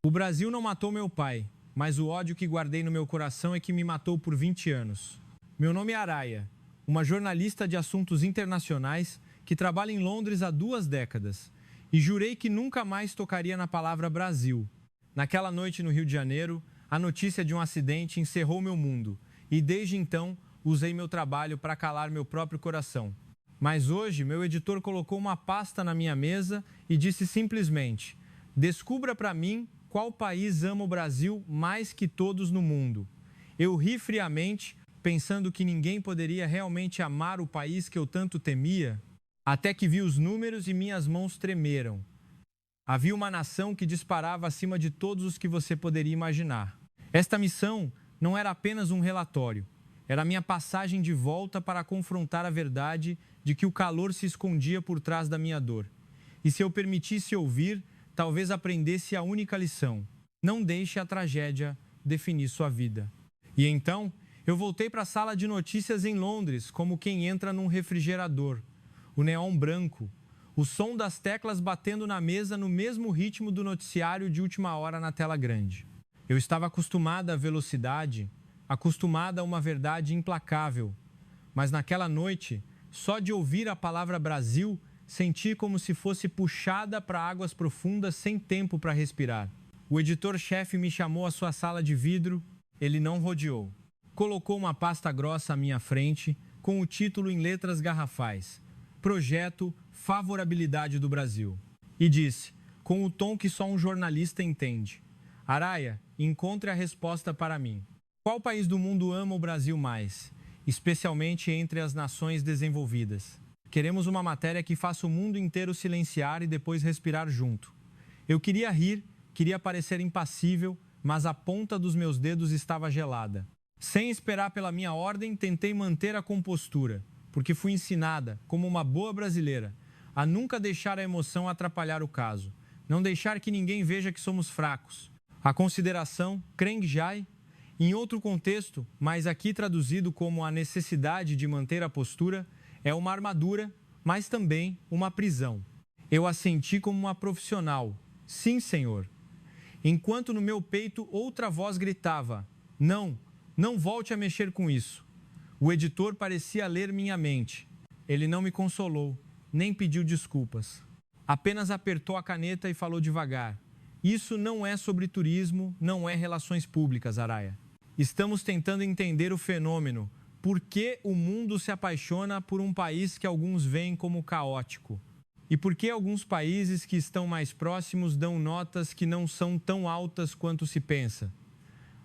O Brasil não matou meu pai, mas o ódio que guardei no meu coração é que me matou por 20 anos. Meu nome é Araia, uma jornalista de assuntos internacionais que trabalha em Londres há 2 décadas, e jurei que nunca mais tocaria na palavra Brasil. Naquela noite no Rio de Janeiro, a notícia de um acidente encerrou meu mundo, e desde então usei meu trabalho para calar meu próprio coração. Mas hoje, meu editor colocou uma pasta na minha mesa e disse simplesmente: descubra para mim qual país ama o Brasil mais que todos no mundo. Eu ri friamente, pensando que ninguém poderia realmente amar o país que eu tanto temia, até que vi os números e minhas mãos tremeram. Havia uma nação que disparava acima de todos os que você poderia imaginar. Esta missão não era apenas um relatório, era a minha passagem de volta para confrontar a verdade de que o calor se escondia por trás da minha dor. E se eu permitisse ouvir, talvez aprendesse a única lição: não deixe a tragédia definir sua vida. E então, eu voltei para a sala de notícias em Londres, como quem entra num refrigerador. O neon branco, o som das teclas batendo na mesa no mesmo ritmo do noticiário de última hora na tela grande. Eu estava acostumada à velocidade, acostumada a uma verdade implacável. Mas naquela noite, só de ouvir a palavra Brasil, senti como se fosse puxada para águas profundas sem tempo para respirar. O editor-chefe me chamou à sua sala de vidro, ele não rodeou. Colocou uma pasta grossa à minha frente, com o título em letras garrafais: Projeto Favorabilidade do Brasil. E disse, com o tom que só um jornalista entende: Araia, encontre a resposta para mim. Qual país do mundo ama o Brasil mais, especialmente entre as nações desenvolvidas? Queremos uma matéria que faça o mundo inteiro silenciar e depois respirar junto. Eu queria rir, queria parecer impassível, mas a ponta dos meus dedos estava gelada. Sem esperar pela minha ordem, tentei manter a compostura, porque fui ensinada, como uma boa brasileira, a nunca deixar a emoção atrapalhar o caso, não deixar que ninguém veja que somos fracos. A consideração, Kreng Jai, em outro contexto, mas aqui traduzido como a necessidade de manter a postura, é uma armadura, mas também uma prisão. Eu a senti como uma profissional. Sim, senhor. Enquanto no meu peito outra voz gritava: não, não volte a mexer com isso. O editor parecia ler minha mente. Ele não me consolou, nem pediu desculpas. Apenas apertou a caneta e falou devagar: isso não é sobre turismo, não é relações públicas, Araia. Estamos tentando entender o fenômeno. Por que o mundo se apaixona por um país que alguns veem como caótico? E por que alguns países que estão mais próximos dão notas que não são tão altas quanto se pensa?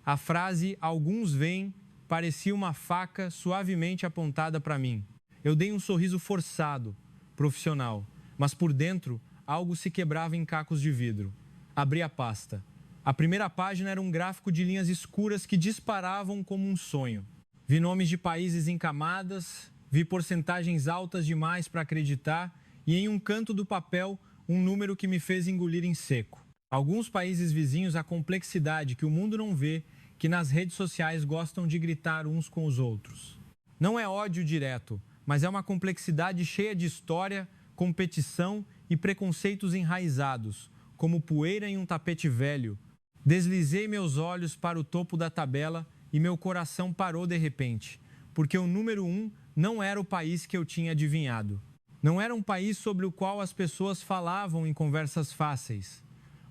A frase "alguns veem" parecia uma faca suavemente apontada para mim. Eu dei um sorriso forçado, profissional, mas por dentro algo se quebrava em cacos de vidro. Abri a pasta. A primeira página era um gráfico de linhas escuras que disparavam como um sonho. Vi nomes de países em camadas, vi porcentagens altas demais para acreditar e em um canto do papel um número que me fez engolir em seco. Alguns países vizinhos, a complexidade que o mundo não vê, que nas redes sociais gostam de gritar uns com os outros. Não é ódio direto, mas é uma complexidade cheia de história, competição e preconceitos enraizados, como poeira em um tapete velho. Deslizei meus olhos para o topo da tabela e meu coração parou de repente, porque o número 1 não era o país que eu tinha adivinhado. Não era um país sobre o qual as pessoas falavam em conversas fáceis.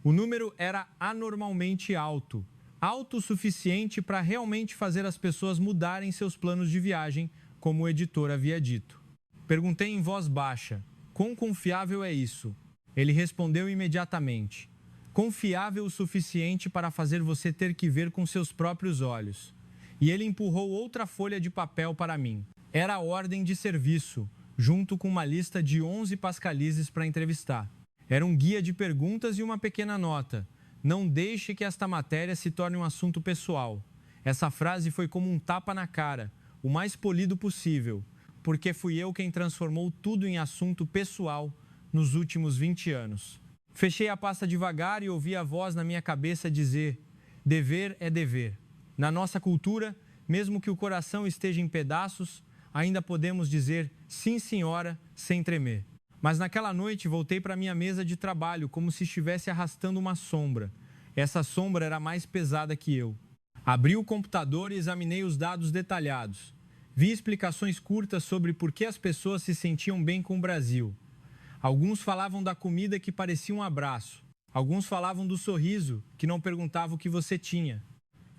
O número era anormalmente alto, alto o suficiente para realmente fazer as pessoas mudarem seus planos de viagem, como o editor havia dito. Perguntei em voz baixa: quão confiável é isso? Ele respondeu imediatamente: confiável o suficiente para fazer você ter que ver com seus próprios olhos. E ele empurrou outra folha de papel para mim. Era a ordem de serviço, junto com uma lista de 11 pascalizes para entrevistar. Era um guia de perguntas e uma pequena nota: não deixe que esta matéria se torne um assunto pessoal. Essa frase foi como um tapa na cara, o mais polido possível, porque fui eu quem transformou tudo em assunto pessoal nos últimos 20 anos. Fechei a pasta devagar e ouvi a voz na minha cabeça dizer: dever é dever. Na nossa cultura, mesmo que o coração esteja em pedaços, ainda podemos dizer sim, senhora, sem tremer. Mas naquela noite voltei para minha mesa de trabalho como se estivesse arrastando uma sombra. Essa sombra era mais pesada que eu. Abri o computador e examinei os dados detalhados. Vi explicações curtas sobre por que as pessoas se sentiam bem com o Brasil. Alguns falavam da comida que parecia um abraço. Alguns falavam do sorriso, que não perguntava o que você tinha.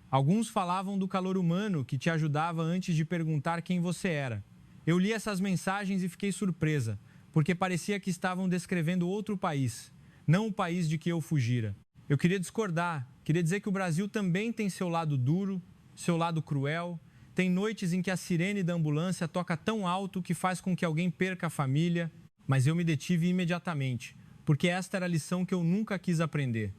Alguns falavam do calor humano, que te ajudava antes de perguntar quem você era. Eu li essas mensagens e fiquei surpresa, porque parecia que estavam descrevendo outro país, não o país de que eu fugira. Eu queria discordar, queria dizer que o Brasil também tem seu lado duro, seu lado cruel. Tem noites em que a sirene da ambulância toca tão alto que faz com que alguém perca a família, mas eu me detive imediatamente, porque esta era a lição que eu nunca quis aprender.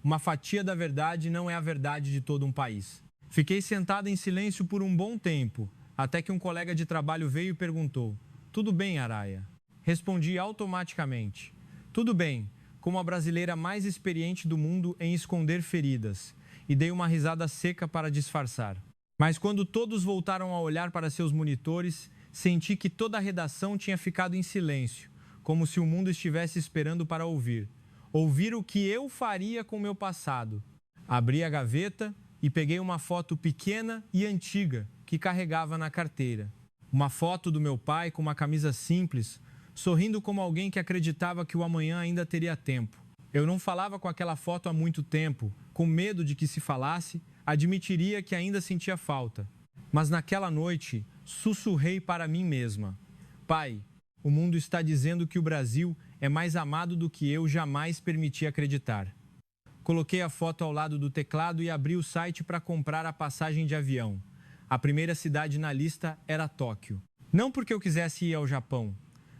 Uma fatia da verdade não é a verdade de todo um país. Fiquei sentada em silêncio por um bom tempo, até que um colega de trabalho veio e perguntou: "Tudo bem, Araia?" Respondi automaticamente: "Tudo bem", como a brasileira mais experiente do mundo em esconder feridas, e dei uma risada seca para disfarçar. Mas quando todos voltaram a olhar para seus monitores, senti que toda a redação tinha ficado em silêncio, como se o mundo estivesse esperando para ouvir. Ouvir o que eu faria com meu passado. Abri a gaveta e peguei uma foto pequena e antiga que carregava na carteira. Uma foto do meu pai com uma camisa simples, sorrindo como alguém que acreditava que o amanhã ainda teria tempo. Eu não falava com aquela foto há muito tempo, com medo de que, se falasse, admitiria que ainda sentia falta. Mas naquela noite, sussurrei para mim mesma: "Pai, o mundo está dizendo que o Brasil é mais amado do que eu jamais permiti acreditar." Coloquei a foto ao lado do teclado e abri o site para comprar a passagem de avião. A primeira cidade na lista era Tóquio. Não porque eu quisesse ir ao Japão,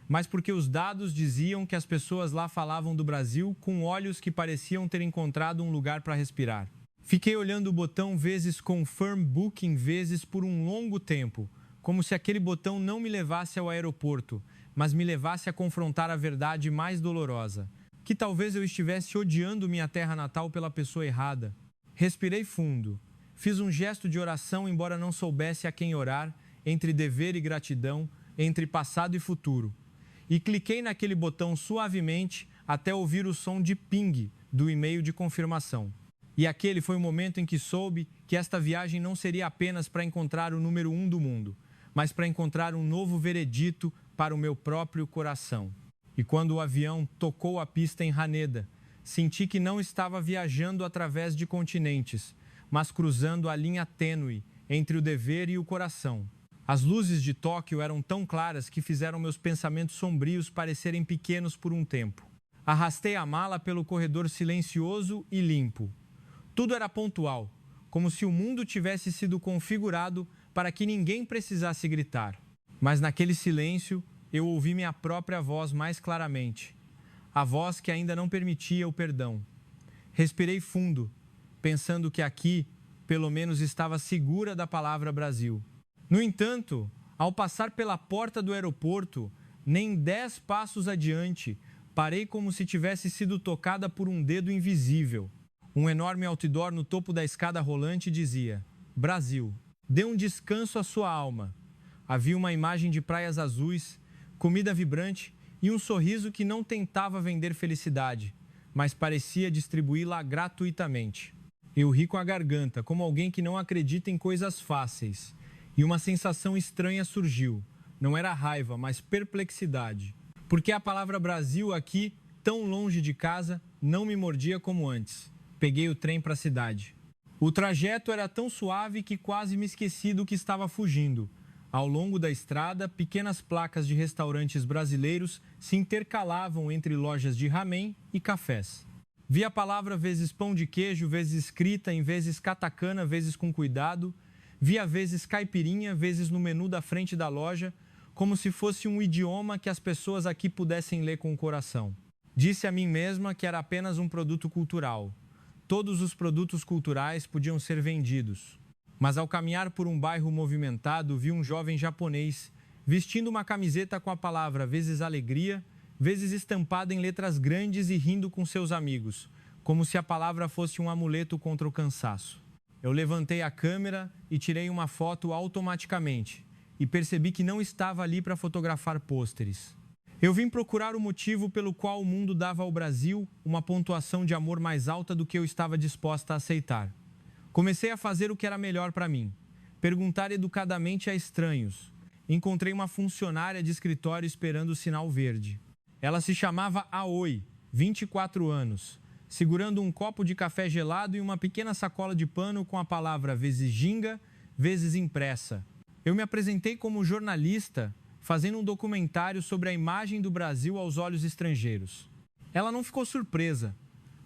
mas porque os dados diziam que as pessoas lá falavam do Brasil com olhos que pareciam ter encontrado um lugar para respirar. Fiquei olhando o botão vezes Confirm Booking vezes por um longo tempo, como se aquele botão não me levasse ao aeroporto, mas me levasse a confrontar a verdade mais dolorosa, que talvez eu estivesse odiando minha terra natal pela pessoa errada. Respirei fundo. Fiz um gesto de oração, embora não soubesse a quem orar, entre dever e gratidão, entre passado e futuro. E cliquei naquele botão suavemente até ouvir o som de ping do e-mail de confirmação. E aquele foi o momento em que soube que esta viagem não seria apenas para encontrar o número 1 do mundo, mas para encontrar um novo veredito para o meu próprio coração. E quando o avião tocou a pista em Haneda, senti que não estava viajando através de continentes, mas cruzando a linha tênue entre o dever e o coração. As luzes de Tóquio eram tão claras que fizeram meus pensamentos sombrios parecerem pequenos por um tempo. Arrastei a mala pelo corredor silencioso e limpo. Tudo era pontual, como se o mundo tivesse sido configurado para que ninguém precisasse gritar. Mas naquele silêncio, eu ouvi minha própria voz mais claramente. A voz que ainda não permitia o perdão. Respirei fundo, pensando que aqui, pelo menos, estava segura da palavra Brasil. No entanto, ao passar pela porta do aeroporto, nem 10 passos adiante, parei como se tivesse sido tocada por um dedo invisível. Um enorme outdoor no topo da escada rolante dizia: "Brasil, dê um descanso à sua alma." Havia uma imagem de praias azuis, comida vibrante e um sorriso que não tentava vender felicidade, mas parecia distribuí-la gratuitamente. Eu ri com a garganta, como alguém que não acredita em coisas fáceis. E uma sensação estranha surgiu. Não era raiva, mas perplexidade. Porque a palavra Brasil aqui, tão longe de casa, não me mordia como antes. Peguei o trem para a cidade. O trajeto era tão suave que quase me esqueci do que estava fugindo. Ao longo da estrada, pequenas placas de restaurantes brasileiros se intercalavam entre lojas de ramen e cafés. Vi a palavra vezes pão de queijo, vezes escrita, em vezes katakana, vezes com cuidado. Vi a vezes caipirinha, vezes no menu da frente da loja, como se fosse um idioma que as pessoas aqui pudessem ler com o coração. Disse a mim mesma que era apenas um produto cultural. Todos os produtos culturais podiam ser vendidos. Mas ao caminhar por um bairro movimentado, vi um jovem japonês vestindo uma camiseta com a palavra vezes alegria, vezes estampada em letras grandes e rindo com seus amigos, como se a palavra fosse um amuleto contra o cansaço. Eu levantei a câmera e tirei uma foto automaticamente e percebi que não estava ali para fotografar pôsteres. Eu vim procurar o motivo pelo qual o mundo dava ao Brasil uma pontuação de amor mais alta do que eu estava disposta a aceitar. Comecei a fazer o que era melhor para mim, perguntar educadamente a estranhos. Encontrei uma funcionária de escritório esperando o sinal verde. Ela se chamava Aoi, 24 anos, segurando um copo de café gelado e uma pequena sacola de pano com a palavra vezes ginga, vezes impressa. Eu me apresentei como jornalista, fazendo um documentário sobre a imagem do Brasil aos olhos estrangeiros. Ela não ficou surpresa,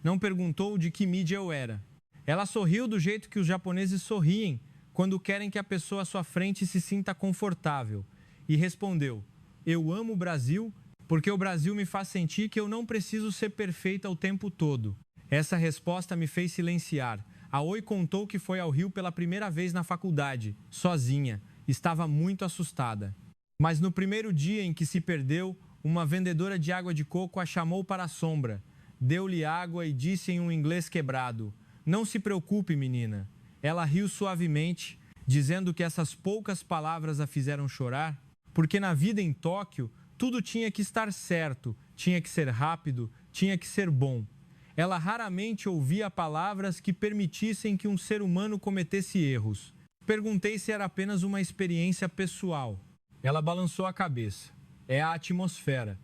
não perguntou de que mídia eu era. Ela sorriu do jeito que os japoneses sorriem quando querem que a pessoa à sua frente se sinta confortável e respondeu: eu amo o Brasil porque o Brasil me faz sentir que eu não preciso ser perfeita o tempo todo. Essa resposta me fez silenciar. A Oi contou que foi ao Rio pela primeira vez na faculdade, sozinha. Estava muito assustada. Mas no primeiro dia em que se perdeu, uma vendedora de água de coco a chamou para a sombra, deu-lhe água e disse em um inglês quebrado: não se preocupe, menina. Ela riu suavemente, dizendo que essas poucas palavras a fizeram chorar, porque na vida em Tóquio, tudo tinha que estar certo, tinha que ser rápido, tinha que ser bom. Ela raramente ouvia palavras que permitissem que um ser humano cometesse erros. Perguntei se era apenas uma experiência pessoal. Ela balançou a cabeça. É a atmosfera.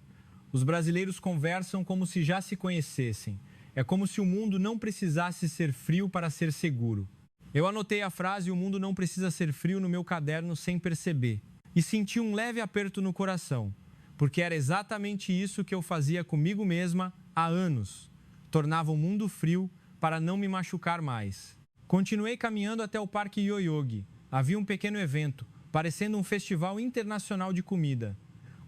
Os brasileiros conversam como se já se conhecessem. É como se o mundo não precisasse ser frio para ser seguro. Eu anotei a frase "o mundo não precisa ser frio" no meu caderno sem perceber. E senti um leve aperto no coração, porque era exatamente isso que eu fazia comigo mesma há anos. Tornava o mundo frio para não me machucar mais. Continuei caminhando até o Parque Yoyogi. Havia um pequeno evento, parecendo um festival internacional de comida.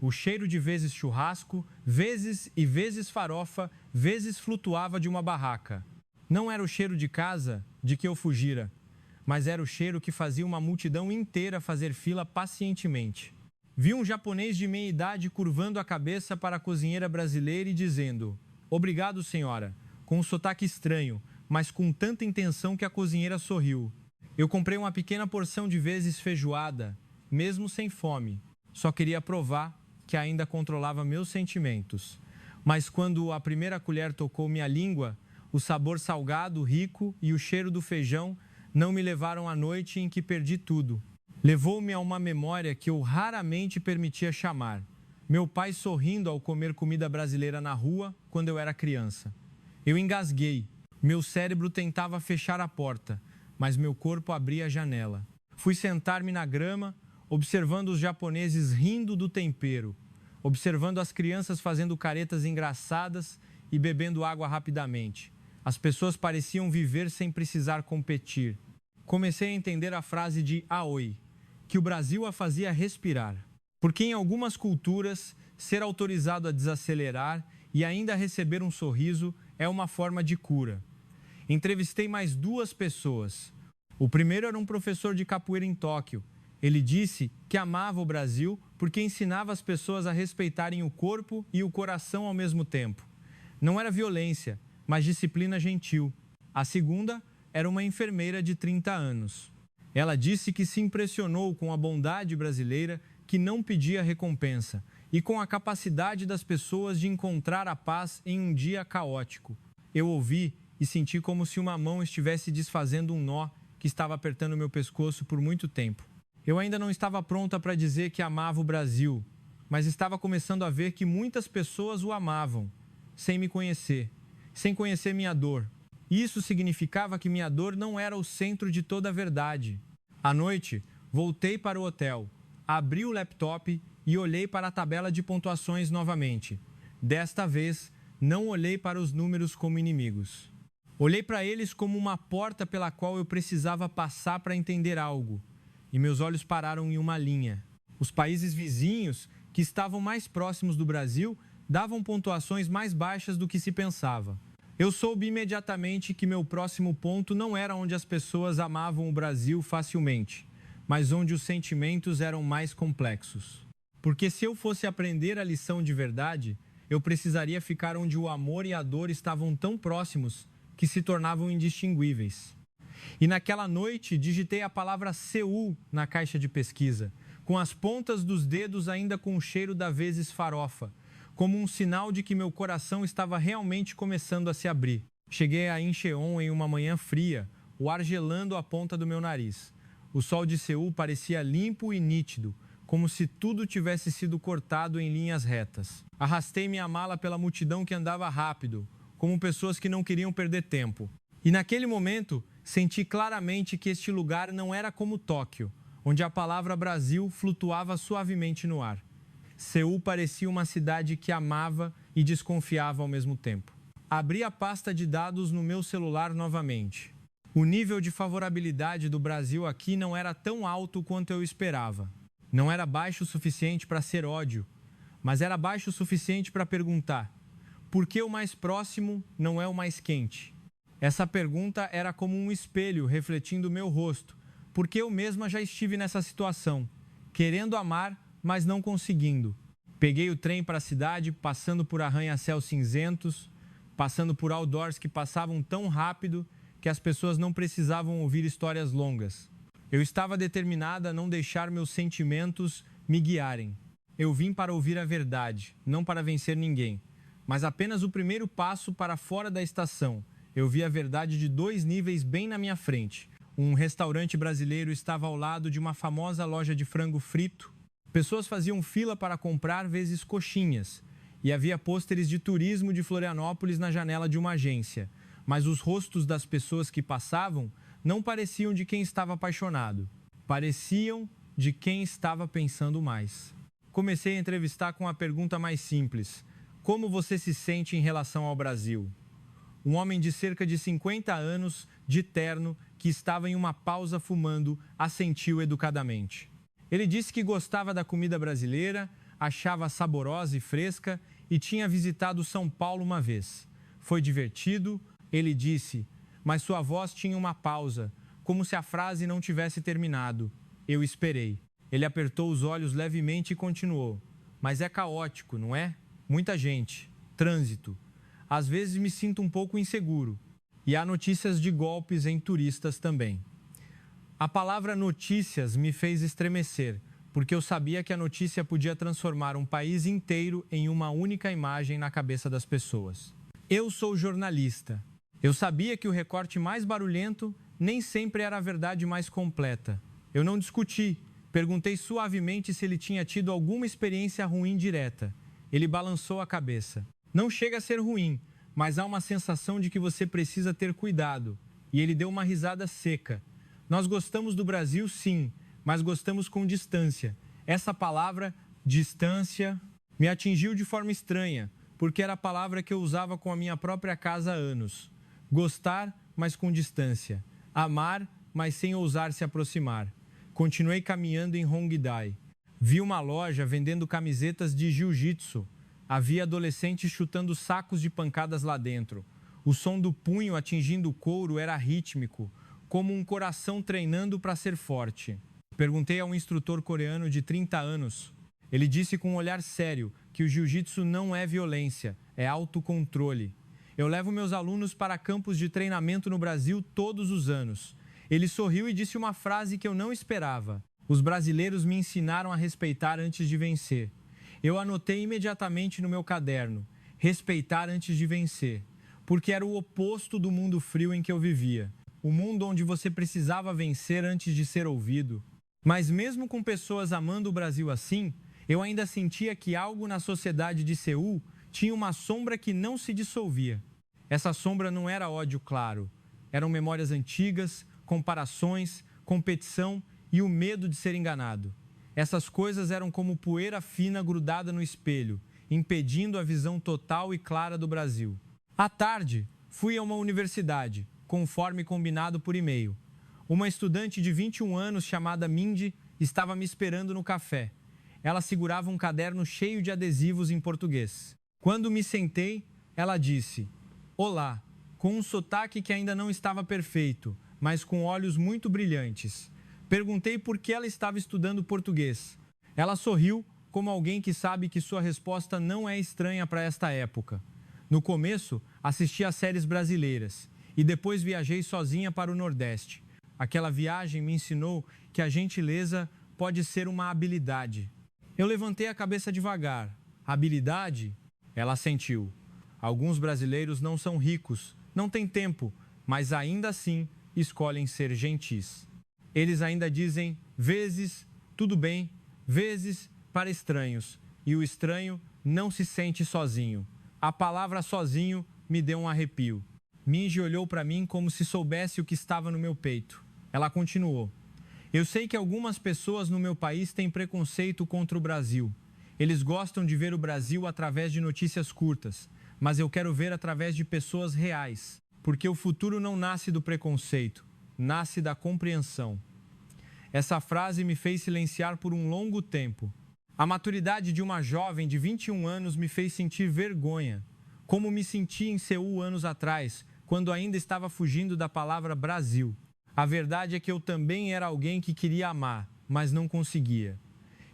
O cheiro de vezes churrasco, vezes e vezes farofa, vezes flutuava de uma barraca. Não era o cheiro de casa de que eu fugira, mas era o cheiro que fazia uma multidão inteira fazer fila pacientemente. Vi um japonês de meia idade curvando a cabeça para a cozinheira brasileira e dizendo: obrigado, senhora, com um sotaque estranho, mas com tanta intenção que a cozinheira sorriu. Eu comprei uma pequena porção de vezes feijoada, mesmo sem fome. Só queria provar que ainda controlava meus sentimentos. Mas quando a primeira colher tocou minha língua, o sabor salgado, rico e o cheiro do feijão não me levaram à noite em que perdi tudo. Levou-me a uma memória que eu raramente permitia chamar. Meu pai sorrindo ao comer comida brasileira na rua quando eu era criança. Eu engasguei. Meu cérebro tentava fechar a porta, mas meu corpo abria a janela. Fui sentar-me na grama, observando os japoneses rindo do tempero, observando as crianças fazendo caretas engraçadas e bebendo água rapidamente. As pessoas pareciam viver sem precisar competir. Comecei a entender a frase de Aoi, que o Brasil a fazia respirar. Porque em algumas culturas, ser autorizado a desacelerar e ainda receber um sorriso é uma forma de cura. Entrevistei mais 2 pessoas. O primeiro era um professor de capoeira em Tóquio. Ele disse que amava o Brasil porque ensinava as pessoas a respeitarem o corpo e o coração ao mesmo tempo. Não era violência, mas disciplina gentil. A segunda era uma enfermeira de 30 anos. Ela disse que se impressionou com a bondade brasileira que não pedia recompensa e com a capacidade das pessoas de encontrar a paz em um dia caótico. Eu ouvi e senti como se uma mão estivesse desfazendo um nó que estava apertando meu pescoço por muito tempo. Eu ainda não estava pronta para dizer que amava o Brasil, mas estava começando a ver que muitas pessoas o amavam, sem me conhecer, sem conhecer minha dor. Isso significava que minha dor não era o centro de toda a verdade. À noite, voltei para o hotel, abri o laptop e olhei para a tabela de pontuações novamente. Desta vez, não olhei para os números como inimigos. Olhei para eles como uma porta pela qual eu precisava passar para entender algo. E meus olhos pararam em uma linha. Os países vizinhos, que estavam mais próximos do Brasil, davam pontuações mais baixas do que se pensava. Eu soube imediatamente que meu próximo ponto não era onde as pessoas amavam o Brasil facilmente, mas onde os sentimentos eram mais complexos. Porque se eu fosse aprender a lição de verdade, eu precisaria ficar onde o amor e a dor estavam tão próximos que se tornavam indistinguíveis. E naquela noite, digitei a palavra Seul na caixa de pesquisa, com as pontas dos dedos ainda com o cheiro da vezes farofa, como um sinal de que meu coração estava realmente começando a se abrir. Cheguei a Incheon em uma manhã fria, o ar gelando a ponta do meu nariz. O sol de Seul parecia limpo e nítido, como se tudo tivesse sido cortado em linhas retas. Arrastei minha mala pela multidão que andava rápido, como pessoas que não queriam perder tempo. E naquele momento, senti claramente que este lugar não era como Tóquio, onde a palavra Brasil flutuava suavemente no ar. Seul parecia uma cidade que amava e desconfiava ao mesmo tempo. Abri a pasta de dados no meu celular novamente. O nível de favorabilidade do Brasil aqui não era tão alto quanto eu esperava. Não era baixo o suficiente para ser ódio, mas era baixo o suficiente para perguntar: por que o mais próximo não é o mais quente? Essa pergunta era como um espelho refletindo o meu rosto, porque eu mesma já estive nessa situação, querendo amar, mas não conseguindo. Peguei o trem para a cidade, passando por arranha-céus cinzentos, passando por outdoors que passavam tão rápido que as pessoas não precisavam ouvir histórias longas. Eu estava determinada a não deixar meus sentimentos me guiarem. Eu vim para ouvir a verdade, não para vencer ninguém. Mas apenas o primeiro passo para fora da estação, eu vi a verdade de 2 níveis bem na minha frente. Um restaurante brasileiro estava ao lado de uma famosa loja de frango frito. Pessoas faziam fila para comprar vezes coxinhas. E havia pôsteres de turismo de Florianópolis na janela de uma agência. Mas os rostos das pessoas que passavam não pareciam de quem estava apaixonado. Pareciam de quem estava pensando mais. Comecei a entrevistar com a pergunta mais simples: como você se sente em relação ao Brasil? Um homem de cerca de 50 anos, de terno, que estava em uma pausa fumando, assentiu educadamente. Ele disse que gostava da comida brasileira, achava saborosa e fresca e tinha visitado São Paulo uma vez. Foi divertido, ele disse, mas sua voz tinha uma pausa, como se a frase não tivesse terminado. Eu esperei. Ele apertou os olhos levemente e continuou. Mas é caótico, não é? Muita gente. Trânsito. Às vezes me sinto um pouco inseguro. E há notícias de golpes em turistas também. A palavra notícias me fez estremecer, porque eu sabia que a notícia podia transformar um país inteiro em uma única imagem na cabeça das pessoas. Eu sou jornalista. Eu sabia que o recorte mais barulhento nem sempre era a verdade mais completa. Eu não discuti. Perguntei suavemente se ele tinha tido alguma experiência ruim direta. Ele balançou a cabeça. Não chega a ser ruim, mas há uma sensação de que você precisa ter cuidado. E ele deu uma risada seca. Nós gostamos do Brasil, sim, mas gostamos com distância. Essa palavra, distância, me atingiu de forma estranha, porque era a palavra que eu usava com a minha própria casa há anos. Gostar, mas com distância. Amar, mas sem ousar se aproximar. Continuei caminhando em Hongdae. Vi uma loja vendendo camisetas de jiu-jitsu. Havia adolescentes chutando sacos de pancadas lá dentro. O som do punho atingindo o couro era rítmico, como um coração treinando para ser forte. Perguntei a um instrutor coreano de 30 anos. Ele disse com um olhar sério que o jiu-jitsu não é violência, é autocontrole. Eu levo meus alunos para campos de treinamento no Brasil todos os anos. Ele sorriu e disse uma frase que eu não esperava. Os brasileiros me ensinaram a respeitar antes de vencer. Eu anotei imediatamente no meu caderno, respeitar antes de vencer, porque era o oposto do mundo frio em que eu vivia. O mundo onde você precisava vencer antes de ser ouvido. Mas mesmo com pessoas amando o Brasil assim, eu ainda sentia que algo na sociedade de Seul tinha uma sombra que não se dissolvia. Essa sombra não era ódio claro. Eram memórias antigas, comparações, competição e o medo de ser enganado. Essas coisas eram como poeira fina grudada no espelho, impedindo a visão total e clara do Brasil. À tarde, fui a uma universidade, conforme combinado por e-mail. Uma estudante de 21 anos chamada Mindy estava me esperando no café. Ela segurava um caderno cheio de adesivos em português. Quando me sentei, ela disse: "Olá", com um sotaque que ainda não estava perfeito, mas com olhos muito brilhantes. Perguntei por que ela estava estudando português. Ela sorriu, como alguém que sabe que sua resposta não é estranha para esta época. No começo, assisti a séries brasileiras e depois viajei sozinha para o Nordeste. Aquela viagem me ensinou que a gentileza pode ser uma habilidade. Eu levantei a cabeça devagar. Habilidade? Ela assentiu. Alguns brasileiros não são ricos, não têm tempo, mas ainda assim escolhem ser gentis. Eles ainda dizem, vezes, tudo bem, vezes, para estranhos. E o estranho não se sente sozinho. A palavra sozinho me deu um arrepio. Minji olhou para mim como se soubesse o que estava no meu peito. Ela continuou. Eu sei que algumas pessoas no meu país têm preconceito contra o Brasil. Eles gostam de ver o Brasil através de notícias curtas, mas eu quero ver através de pessoas reais, porque o futuro não nasce do preconceito, nasce da compreensão. Essa frase me fez silenciar por um longo tempo. A maturidade de uma jovem de 21 anos me fez sentir vergonha, como me senti em Seul anos atrás, quando ainda estava fugindo da palavra Brasil. A verdade é que eu também era alguém que queria amar, mas não conseguia.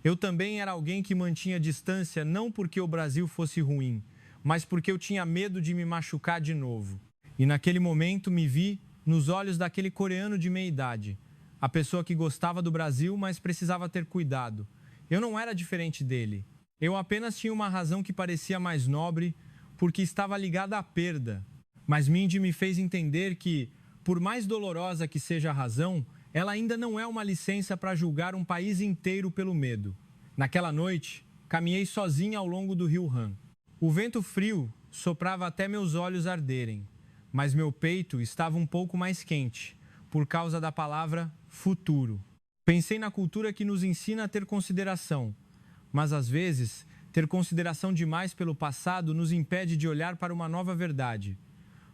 Eu também era alguém que mantinha distância não porque o Brasil fosse ruim, mas porque eu tinha medo de me machucar de novo. E naquele momento me vi nos olhos daquele coreano de meia idade, a pessoa que gostava do Brasil, mas precisava ter cuidado. Eu não era diferente dele. Eu apenas tinha uma razão que parecia mais nobre, porque estava ligada à perda. Mas Mindy me fez entender que, por mais dolorosa que seja a razão, ela ainda não é uma licença para julgar um país inteiro pelo medo. Naquela noite, caminhei sozinha ao longo do rio Han. O vento frio soprava até meus olhos arderem, mas meu peito estava um pouco mais quente, por causa da palavra futuro. Pensei na cultura que nos ensina a ter consideração, mas às vezes, ter consideração demais pelo passado nos impede de olhar para uma nova verdade.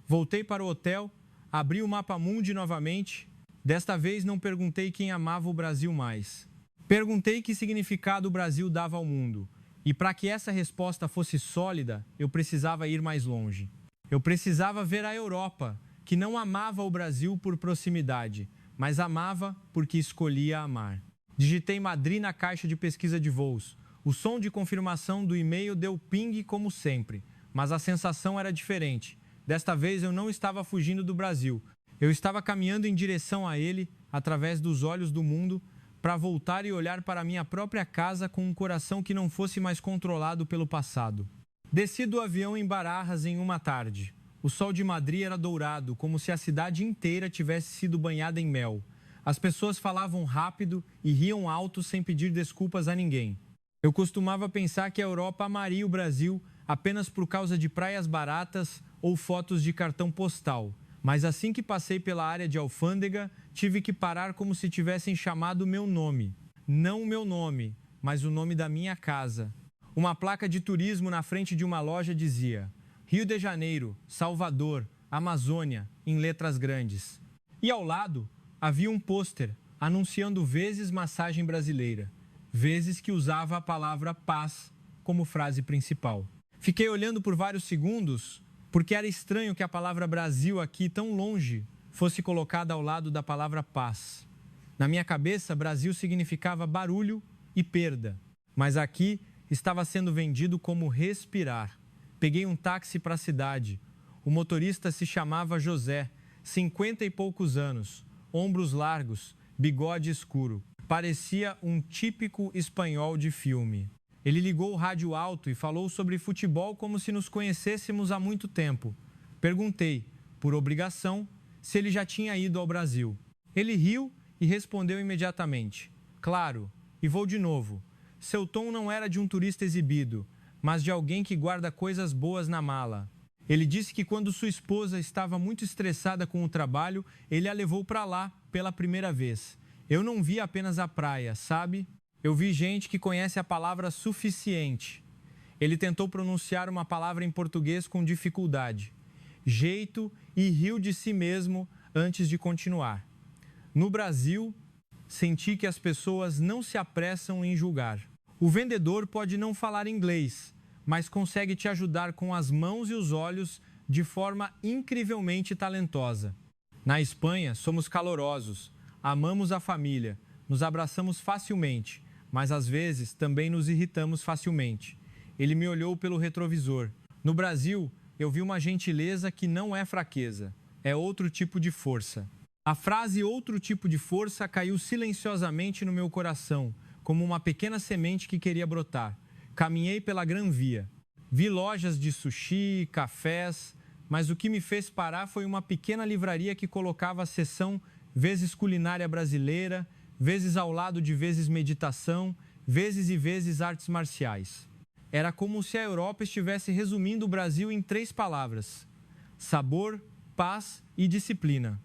Voltei para o hotel, abri o Mapa Mundi novamente. Desta vez não perguntei quem amava o Brasil mais. Perguntei que significado o Brasil dava ao mundo. E para que essa resposta fosse sólida, eu precisava ir mais longe. Eu precisava ver a Europa, que não amava o Brasil por proximidade, mas amava porque escolhia amar. Digitei Madrid na caixa de pesquisa de voos. O som de confirmação do e-mail deu ping como sempre, mas a sensação era diferente. Desta vez eu não estava fugindo do Brasil. Eu estava caminhando em direção a ele, através dos olhos do mundo, para voltar e olhar para minha própria casa com um coração que não fosse mais controlado pelo passado. Desci do avião em Barajas em uma tarde. O sol de Madrid era dourado, como se a cidade inteira tivesse sido banhada em mel. As pessoas falavam rápido e riam alto sem pedir desculpas a ninguém. Eu costumava pensar que a Europa amaria o Brasil apenas por causa de praias baratas ou fotos de cartão postal. Mas assim que passei pela área de alfândega, tive que parar como se tivessem chamado meu nome. Não o meu nome, mas o nome da minha casa. Uma placa de turismo na frente de uma loja dizia Rio de Janeiro, Salvador, Amazônia, em letras grandes. E ao lado, havia um pôster anunciando vezes massagem brasileira, vezes que usava a palavra paz como frase principal. Fiquei olhando por vários segundos, porque era estranho que a palavra Brasil aqui, tão longe, fosse colocada ao lado da palavra paz. Na minha cabeça, Brasil significava barulho e perda, mas aqui estava sendo vendido como respirar. Peguei um táxi para a cidade. O motorista se chamava José, 50 e poucos anos, ombros largos, bigode escuro. Parecia um típico espanhol de filme. Ele ligou o rádio alto e falou sobre futebol como se nos conhecêssemos há muito tempo. Perguntei, por obrigação, se ele já tinha ido ao Brasil. Ele riu e respondeu imediatamente. Claro, e vou de novo. Seu tom não era de um turista exibido, mas de alguém que guarda coisas boas na mala. Ele disse que quando sua esposa estava muito estressada com o trabalho, ele a levou para lá pela primeira vez. Eu não vi apenas a praia, sabe? Eu vi gente que conhece a palavra suficiente. Ele tentou pronunciar uma palavra em português com dificuldade. Jeito e riu de si mesmo antes de continuar. No Brasil, senti que as pessoas não se apressam em julgar. O vendedor pode não falar inglês, mas consegue te ajudar com as mãos e os olhos de forma incrivelmente talentosa. Na Espanha, somos calorosos, amamos a família, nos abraçamos facilmente, mas às vezes também nos irritamos facilmente. Ele me olhou pelo retrovisor. No Brasil, eu vi uma gentileza que não é fraqueza, é outro tipo de força. A frase outro tipo de força caiu silenciosamente no meu coração, como uma pequena semente que queria brotar. Caminhei pela Gran Via. Vi lojas de sushi, cafés, mas o que me fez parar foi uma pequena livraria que colocava a seção vezes culinária brasileira, vezes ao lado de vezes meditação, vezes e vezes artes marciais. Era como se a Europa estivesse resumindo o Brasil em 3 palavras: sabor, paz e disciplina.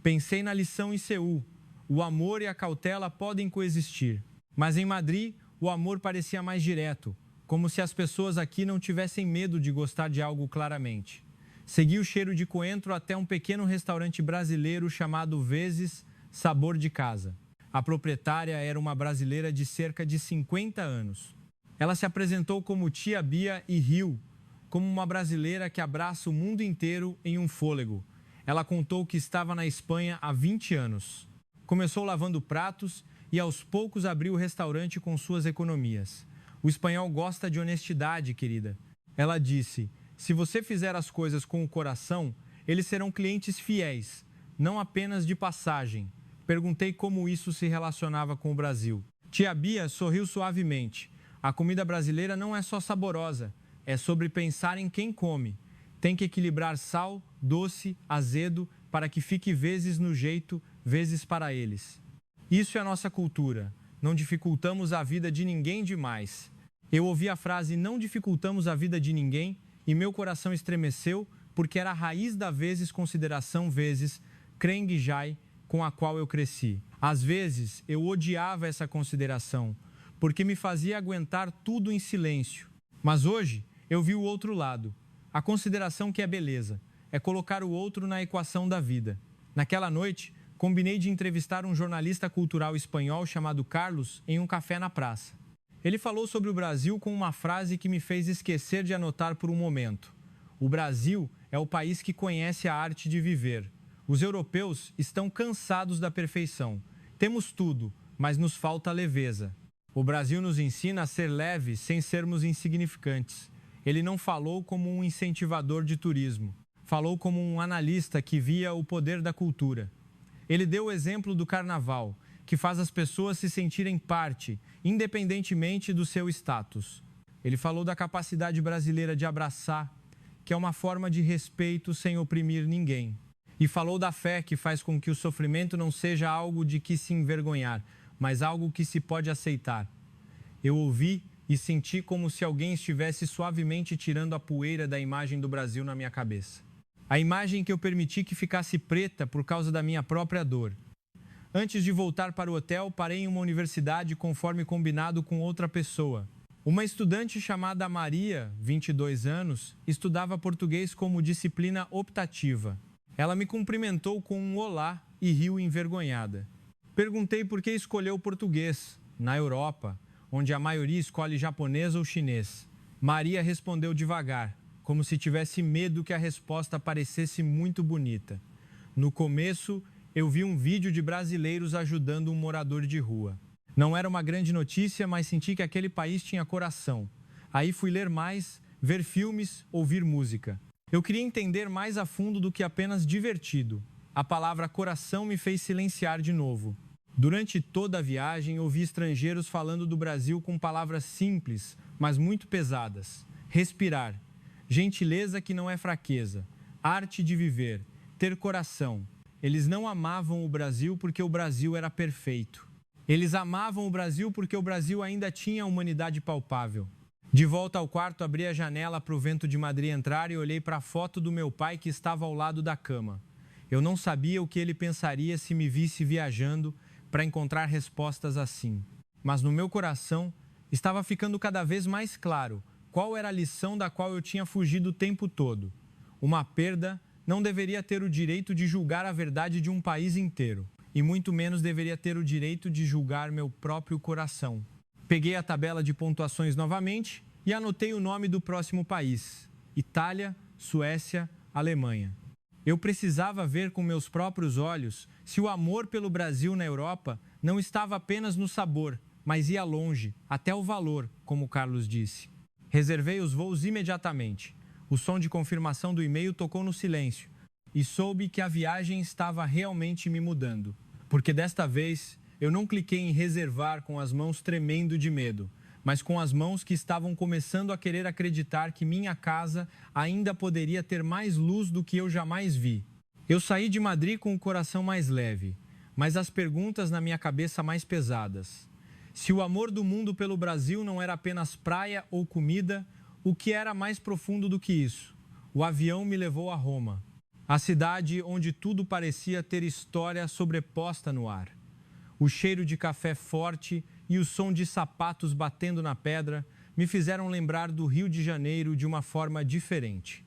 Pensei na lição em Seul: o amor e a cautela podem coexistir. Mas em Madrid, o amor parecia mais direto, como se as pessoas aqui não tivessem medo de gostar de algo claramente. Segui o cheiro de coentro até um pequeno restaurante brasileiro chamado Vezes Sabor de Casa. A proprietária era uma brasileira de cerca de 50 anos. Ela se apresentou como Tia Bia e riu, como uma brasileira que abraça o mundo inteiro em um fôlego. Ela contou que estava na Espanha há 20 anos. Começou lavando pratos e aos poucos abriu o restaurante com suas economias. O espanhol gosta de honestidade, querida. Ela disse: se você fizer as coisas com o coração, eles serão clientes fiéis, não apenas de passagem. Perguntei como isso se relacionava com o Brasil. Tia Bia sorriu suavemente. A comida brasileira não é só saborosa, é sobre pensar em quem come. Tem que equilibrar sal, doce, azedo, para que fique vezes no jeito, vezes para eles. Isso é a nossa cultura. Não dificultamos a vida de ninguém demais. Eu ouvi a frase "não dificultamos a vida de ninguém" e meu coração estremeceu porque era a raiz da vezes consideração vezes Krengjai com a qual eu cresci. Às vezes eu odiava essa consideração porque me fazia aguentar tudo em silêncio. Mas hoje eu vi o outro lado. A consideração que é beleza é colocar o outro na equação da vida. Naquela noite, combinei de entrevistar um jornalista cultural espanhol chamado Carlos em um café na praça. Ele falou sobre o Brasil com uma frase que me fez esquecer de anotar por um momento. O Brasil é o país que conhece a arte de viver. Os europeus estão cansados da perfeição. Temos tudo, mas nos falta leveza. O Brasil nos ensina a ser leve sem sermos insignificantes. Ele não falou como um incentivador de turismo. Falou como um analista que via o poder da cultura. Ele deu o exemplo do carnaval, que faz as pessoas se sentirem parte, independentemente do seu status. Ele falou da capacidade brasileira de abraçar, que é uma forma de respeito sem oprimir ninguém. E falou da fé, que faz com que o sofrimento não seja algo de que se envergonhar, mas algo que se pode aceitar. Eu ouvi e senti como se alguém estivesse suavemente tirando a poeira da imagem do Brasil na minha cabeça. A imagem que eu permiti que ficasse preta por causa da minha própria dor. Antes de voltar para o hotel, parei em uma universidade conforme combinado com outra pessoa. Uma estudante chamada Maria, 22 anos, estudava português como disciplina optativa. Ela me cumprimentou com um olá e riu envergonhada. Perguntei por que escolheu português, na Europa, onde a maioria escolhe japonês ou chinês. Maria respondeu devagar, como se tivesse medo que a resposta parecesse muito bonita. No começo, eu vi um vídeo de brasileiros ajudando um morador de rua. Não era uma grande notícia, mas senti que aquele país tinha coração. Aí fui ler mais, ver filmes, ouvir música. Eu queria entender mais a fundo do que apenas divertido. A palavra coração me fez silenciar de novo. Durante toda a viagem, ouvi estrangeiros falando do Brasil com palavras simples, mas muito pesadas. Respirar. Gentileza que não é fraqueza, arte de viver, ter coração. Eles não amavam o Brasil porque o Brasil era perfeito. Eles amavam o Brasil porque o Brasil ainda tinha humanidade palpável. De volta ao quarto, abri a janela para o vento de Madrid entrar e olhei para a foto do meu pai que estava ao lado da cama. Eu não sabia o que ele pensaria se me visse viajando para encontrar respostas assim. Mas no meu coração estava ficando cada vez mais claro qual era a lição da qual eu tinha fugido o tempo todo. Uma perda não deveria ter o direito de julgar a verdade de um país inteiro, e muito menos deveria ter o direito de julgar meu próprio coração. Peguei a tabela de pontuações novamente e anotei o nome do próximo país: Itália, Suécia, Alemanha. Eu precisava ver com meus próprios olhos se o amor pelo Brasil na Europa não estava apenas no sabor, mas ia longe, até o valor, como Carlos disse. Reservei os voos imediatamente. O som de confirmação do e-mail tocou no silêncio e soube que a viagem estava realmente me mudando. Porque desta vez eu não cliquei em reservar com as mãos tremendo de medo, mas com as mãos que estavam começando a querer acreditar que minha casa ainda poderia ter mais luz do que eu jamais vi. Eu saí de Madrid com o coração mais leve, mas as perguntas na minha cabeça mais pesadas. Se o amor do mundo pelo Brasil não era apenas praia ou comida, o que era mais profundo do que isso? O avião me levou a Roma, a cidade onde tudo parecia ter história sobreposta no ar. O cheiro de café forte e o som de sapatos batendo na pedra me fizeram lembrar do Rio de Janeiro de uma forma diferente.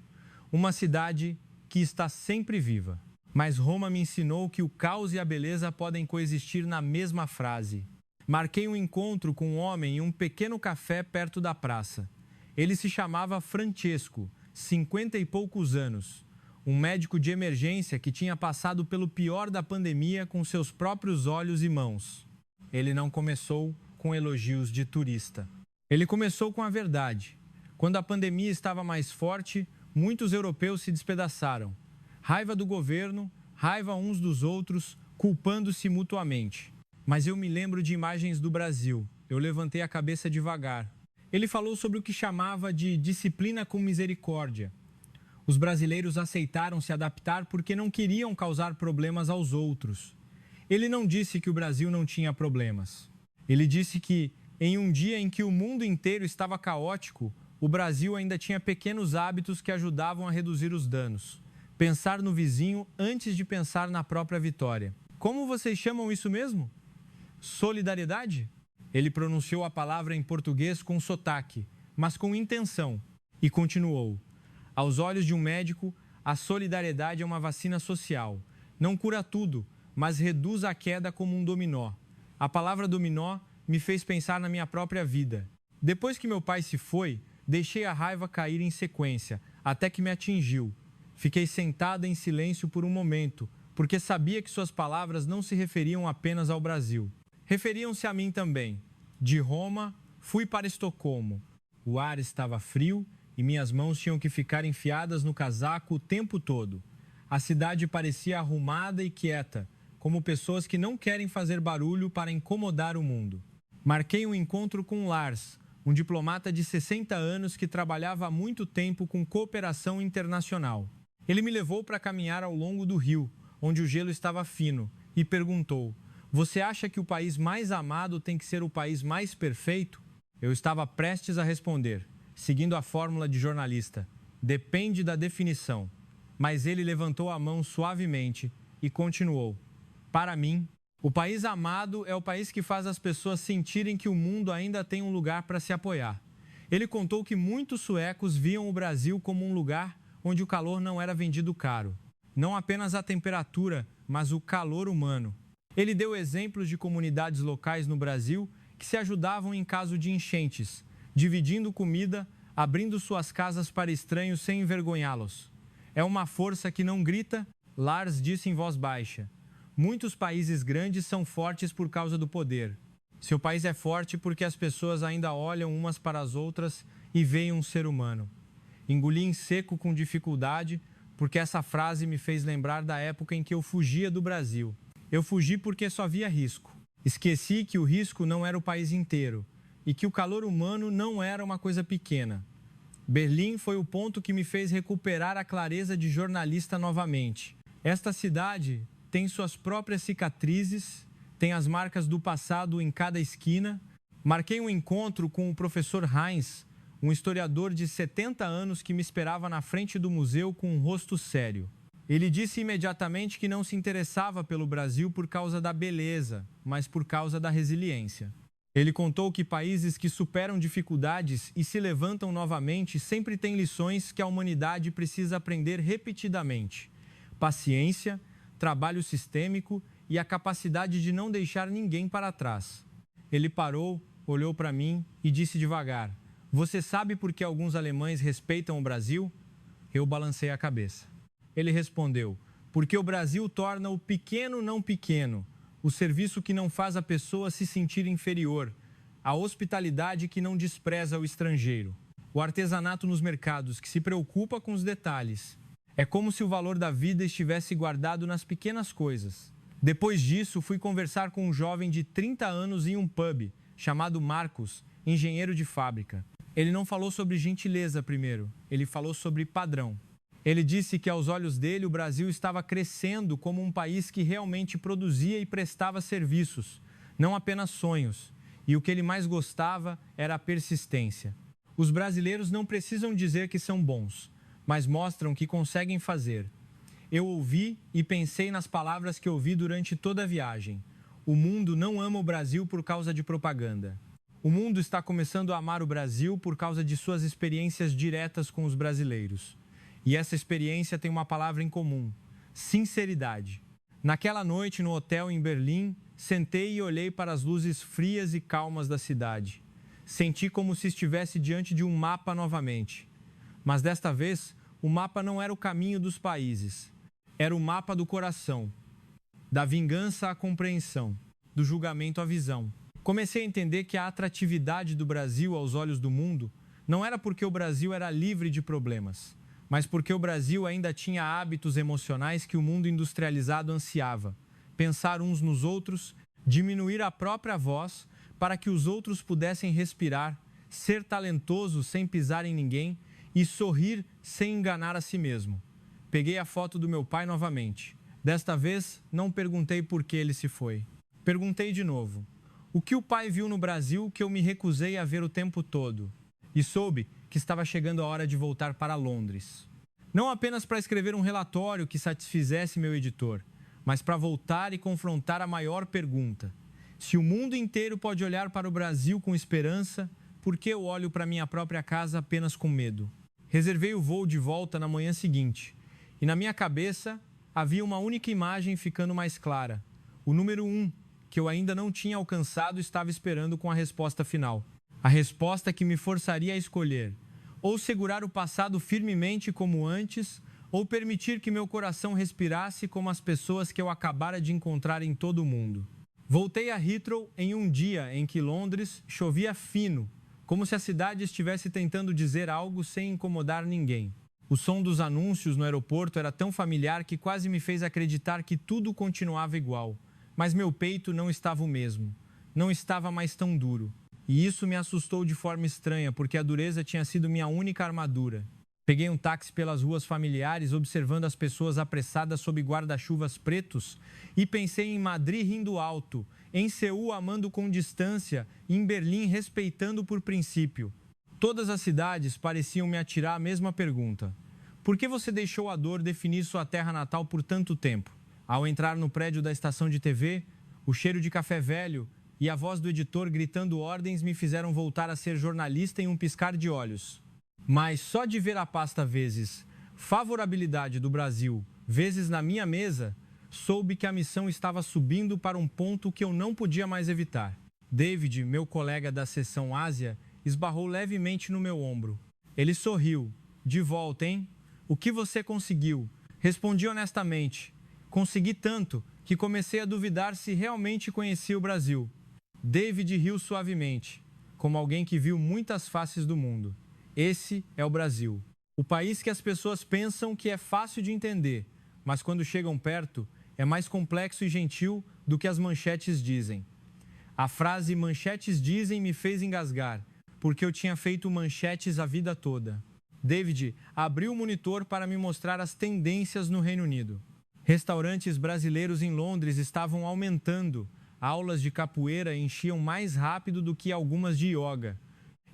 Uma cidade que está sempre viva. Mas Roma me ensinou que o caos e a beleza podem coexistir na mesma frase. Marquei um encontro com um homem em um pequeno café perto da praça. Ele se chamava Francesco, 50 e poucos anos. Um médico de emergência que tinha passado pelo pior da pandemia com seus próprios olhos e mãos. Ele não começou com elogios de turista. Ele começou com a verdade. Quando a pandemia estava mais forte, muitos europeus se despedaçaram. Raiva do governo, raiva uns dos outros, culpando-se mutuamente. Mas eu me lembro de imagens do Brasil. Eu levantei a cabeça devagar. Ele falou sobre o que chamava de disciplina com misericórdia. Os brasileiros aceitaram se adaptar porque não queriam causar problemas aos outros. Ele não disse que o Brasil não tinha problemas. Ele disse que, em um dia em que o mundo inteiro estava caótico, o Brasil ainda tinha pequenos hábitos que ajudavam a reduzir os danos. Pensar no vizinho antes de pensar na própria vitória. Como vocês chamam isso mesmo? Solidariedade? Ele pronunciou a palavra em português com sotaque, mas com intenção, e continuou. Aos olhos de um médico, a solidariedade é uma vacina social. Não cura tudo, mas reduz a queda como um dominó. A palavra dominó me fez pensar na minha própria vida. Depois que meu pai se foi, deixei a raiva cair em sequência, até que me atingiu. Fiquei sentada em silêncio por um momento, porque sabia que suas palavras não se referiam apenas ao Brasil. Referiam-se a mim também. De Roma, fui para Estocolmo. O ar estava frio e minhas mãos tinham que ficar enfiadas no casaco o tempo todo. A cidade parecia arrumada e quieta, como pessoas que não querem fazer barulho para incomodar o mundo. Marquei um encontro com Lars, um diplomata de 60 anos que trabalhava há muito tempo com cooperação internacional. Ele me levou para caminhar ao longo do rio, onde o gelo estava fino, e perguntou: "Você acha que o país mais amado tem que ser o país mais perfeito?" Eu estava prestes a responder, seguindo a fórmula de jornalista: "Depende da definição." Mas ele levantou a mão suavemente e continuou: "Para mim, o país amado é o país que faz as pessoas sentirem que o mundo ainda tem um lugar para se apoiar." Ele contou que muitos suecos viam o Brasil como um lugar onde o calor não era vendido caro. Não apenas a temperatura, mas o calor humano. Ele deu exemplos de comunidades locais no Brasil que se ajudavam em caso de enchentes, dividindo comida, abrindo suas casas para estranhos sem envergonhá-los. "É uma força que não grita", Lars disse em voz baixa. "Muitos países grandes são fortes por causa do poder. Seu país é forte porque as pessoas ainda olham umas para as outras e veem um ser humano." Engoli em seco com dificuldade, porque essa frase me fez lembrar da época em que eu fugia do Brasil. Eu fugi porque só via risco. Esqueci que o risco não era o país inteiro e que o calor humano não era uma coisa pequena. Berlim foi o ponto que me fez recuperar a clareza de jornalista novamente. Esta cidade tem suas próprias cicatrizes, tem as marcas do passado em cada esquina. Marquei um encontro com o professor Heinz, um historiador de 70 anos que me esperava na frente do museu com um rosto sério. Ele disse imediatamente que não se interessava pelo Brasil por causa da beleza, mas por causa da resiliência. Ele contou que países que superam dificuldades e se levantam novamente sempre têm lições que a humanidade precisa aprender repetidamente: paciência, trabalho sistêmico e a capacidade de não deixar ninguém para trás. Ele parou, olhou para mim e disse devagar: "Você sabe por que alguns alemães respeitam o Brasil?" Eu balancei a cabeça. Ele respondeu: "Porque o Brasil torna o pequeno não pequeno, o serviço que não faz a pessoa se sentir inferior, a hospitalidade que não despreza o estrangeiro, o artesanato nos mercados que se preocupa com os detalhes. É como se o valor da vida estivesse guardado nas pequenas coisas." Depois disso, fui conversar com um jovem de 30 anos em um pub, chamado Marcos, engenheiro de fábrica. Ele não falou sobre gentileza primeiro, ele falou sobre padrão. Ele disse que aos olhos dele o Brasil estava crescendo como um país que realmente produzia e prestava serviços, não apenas sonhos. E o que ele mais gostava era a persistência. Os brasileiros não precisam dizer que são bons, mas mostram que conseguem fazer. Eu ouvi e pensei nas palavras que ouvi durante toda a viagem. O mundo não ama o Brasil por causa de propaganda. O mundo está começando a amar o Brasil por causa de suas experiências diretas com os brasileiros. E essa experiência tem uma palavra em comum: sinceridade. Naquela noite, no hotel em Berlim, sentei e olhei para as luzes frias e calmas da cidade. Senti como se estivesse diante de um mapa novamente. Mas desta vez, o mapa não era o caminho dos países. Era o mapa do coração, da vingança à compreensão, do julgamento à visão. Comecei a entender que a atratividade do Brasil aos olhos do mundo não era porque o Brasil era livre de problemas, mas porque o Brasil ainda tinha hábitos emocionais que o mundo industrializado ansiava. Pensar uns nos outros, diminuir a própria voz para que os outros pudessem respirar, ser talentoso sem pisar em ninguém e sorrir sem enganar a si mesmo. Peguei a foto do meu pai novamente. Desta vez, não perguntei por que ele se foi. Perguntei de novo: o que o pai viu no Brasil que eu me recusei a ver o tempo todo? E soube que estava chegando a hora de voltar para Londres. Não apenas para escrever um relatório que satisfizesse meu editor, mas para voltar e confrontar a maior pergunta: se o mundo inteiro pode olhar para o Brasil com esperança, por que eu olho para minha própria casa apenas com medo? Reservei o voo de volta na manhã seguinte, e na minha cabeça havia uma única imagem ficando mais clara. O número 1, que eu ainda não tinha alcançado, estava esperando com a resposta final. A resposta que me forçaria a escolher: ou segurar o passado firmemente como antes, ou permitir que meu coração respirasse como as pessoas que eu acabara de encontrar em todo o mundo. Voltei a Heathrow em um dia em que Londres chovia fino, como se a cidade estivesse tentando dizer algo sem incomodar ninguém. O som dos anúncios no aeroporto era tão familiar que quase me fez acreditar que tudo continuava igual. Mas meu peito não estava o mesmo. Não estava mais tão duro. E isso me assustou de forma estranha, porque a dureza tinha sido minha única armadura. Peguei um táxi pelas ruas familiares, observando as pessoas apressadas sob guarda-chuvas pretos, e pensei em Madrid rindo alto, em Seul amando com distância e em Berlim respeitando por princípio. Todas as cidades pareciam me atirar a mesma pergunta: por que você deixou a dor definir sua terra natal por tanto tempo? Ao entrar no prédio da estação de TV, o cheiro de café velho e a voz do editor gritando ordens me fizeram voltar a ser jornalista em um piscar de olhos. Mas só de ver a pasta vezes favorabilidade do Brasil, vezes na minha mesa, soube que a missão estava subindo para um ponto que eu não podia mais evitar. David, meu colega da seção Ásia, esbarrou levemente no meu ombro. Ele sorriu. De volta, hein? O que você conseguiu? Respondi honestamente. Consegui tanto que comecei a duvidar se realmente conhecia o Brasil. David riu suavemente, como alguém que viu muitas faces do mundo. Esse é o Brasil. O país que as pessoas pensam que é fácil de entender, mas quando chegam perto, é mais complexo e gentil do que as manchetes dizem. A frase "manchetes dizem" me fez engasgar, porque eu tinha feito manchetes a vida toda. David abriu o monitor para me mostrar as tendências no Reino Unido. Restaurantes brasileiros em Londres estavam aumentando. Aulas de capoeira enchiam mais rápido do que algumas de yoga.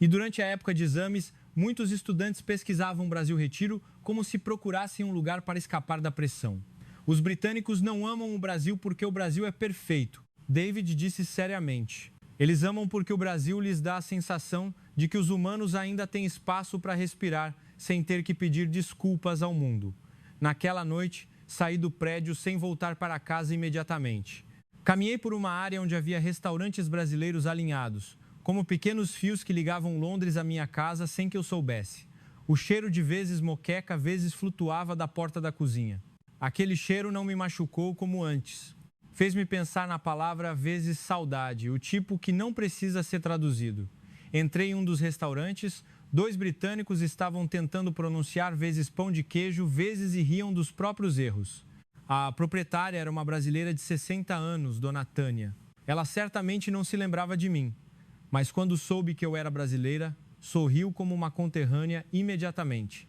E durante a época de exames, muitos estudantes pesquisavam Brasil Retiro como se procurassem um lugar para escapar da pressão. Os britânicos não amam o Brasil porque o Brasil é perfeito, David disse seriamente. Eles amam porque o Brasil lhes dá a sensação de que os humanos ainda têm espaço para respirar sem ter que pedir desculpas ao mundo. Naquela noite, saí do prédio sem voltar para casa imediatamente. Caminhei por uma área onde havia restaurantes brasileiros alinhados, como pequenos fios que ligavam Londres à minha casa sem que eu soubesse. O cheiro de vezes moqueca, vezes flutuava da porta da cozinha. Aquele cheiro não me machucou como antes. Fez-me pensar na palavra vezes saudade, o tipo que não precisa ser traduzido. Entrei em um dos restaurantes, 2 britânicos estavam tentando pronunciar vezes pão de queijo, vezes e riam dos próprios erros. A proprietária era uma brasileira de 60 anos, Dona Tânia. Ela certamente não se lembrava de mim, mas quando soube que eu era brasileira, sorriu como uma conterrânea imediatamente.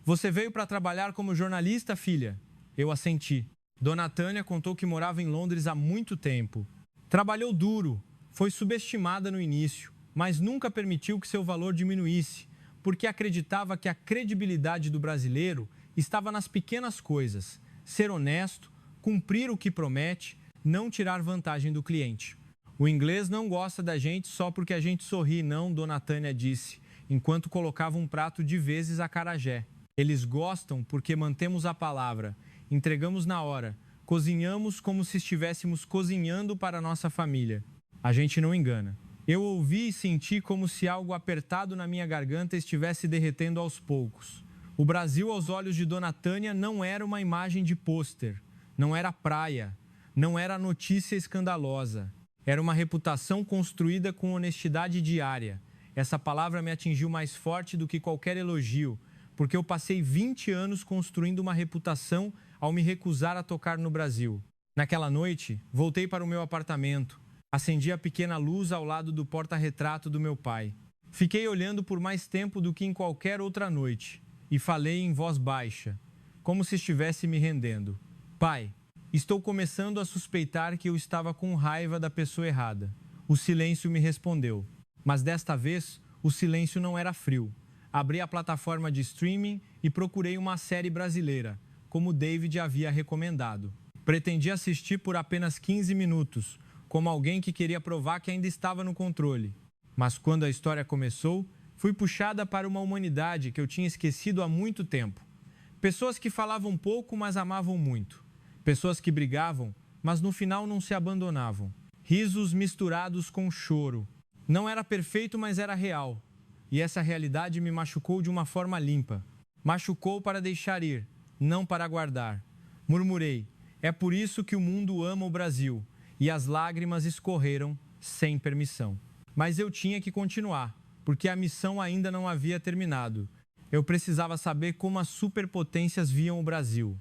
Você veio para trabalhar como jornalista, filha? Eu assenti. Dona Tânia contou que morava em Londres há muito tempo. Trabalhou duro, foi subestimada no início, mas nunca permitiu que seu valor diminuísse, porque acreditava que a credibilidade do brasileiro estava nas pequenas coisas: ser honesto, cumprir o que promete, não tirar vantagem do cliente. O inglês não gosta da gente só porque a gente sorri, não, Dona Tânia disse, enquanto colocava um prato de vezes acarajé. Eles gostam porque mantemos a palavra, entregamos na hora, cozinhamos como se estivéssemos cozinhando para a nossa família. A gente não engana. Eu ouvi e senti como se algo apertado na minha garganta estivesse derretendo aos poucos. O Brasil, aos olhos de Dona Tânia, não era uma imagem de pôster, não era praia, não era notícia escandalosa. Era uma reputação construída com honestidade diária. Essa palavra me atingiu mais forte do que qualquer elogio, porque eu passei 20 anos construindo uma reputação ao me recusar a tocar no Brasil. Naquela noite, voltei para o meu apartamento, acendi a pequena luz ao lado do porta-retrato do meu pai. Fiquei olhando por mais tempo do que em qualquer outra noite e falei em voz baixa, como se estivesse me rendendo. Pai, estou começando a suspeitar que eu estava com raiva da pessoa errada. O silêncio me respondeu, mas desta vez o silêncio não era frio. Abri a plataforma de streaming e procurei uma série brasileira, como David havia recomendado. Pretendi assistir por apenas 15 minutos, como alguém que queria provar que ainda estava no controle. Mas quando a história começou, fui puxada para uma humanidade que eu tinha esquecido há muito tempo. Pessoas que falavam pouco, mas amavam muito. Pessoas que brigavam, mas no final não se abandonavam. Risos misturados com choro. Não era perfeito, mas era real. E essa realidade me machucou de uma forma limpa. Machucou para deixar ir, não para guardar. Murmurei, é por isso que o mundo ama o Brasil. E as lágrimas escorreram sem permissão. Mas eu tinha que continuar, porque a missão ainda não havia terminado. Eu precisava saber como as superpotências viam o Brasil.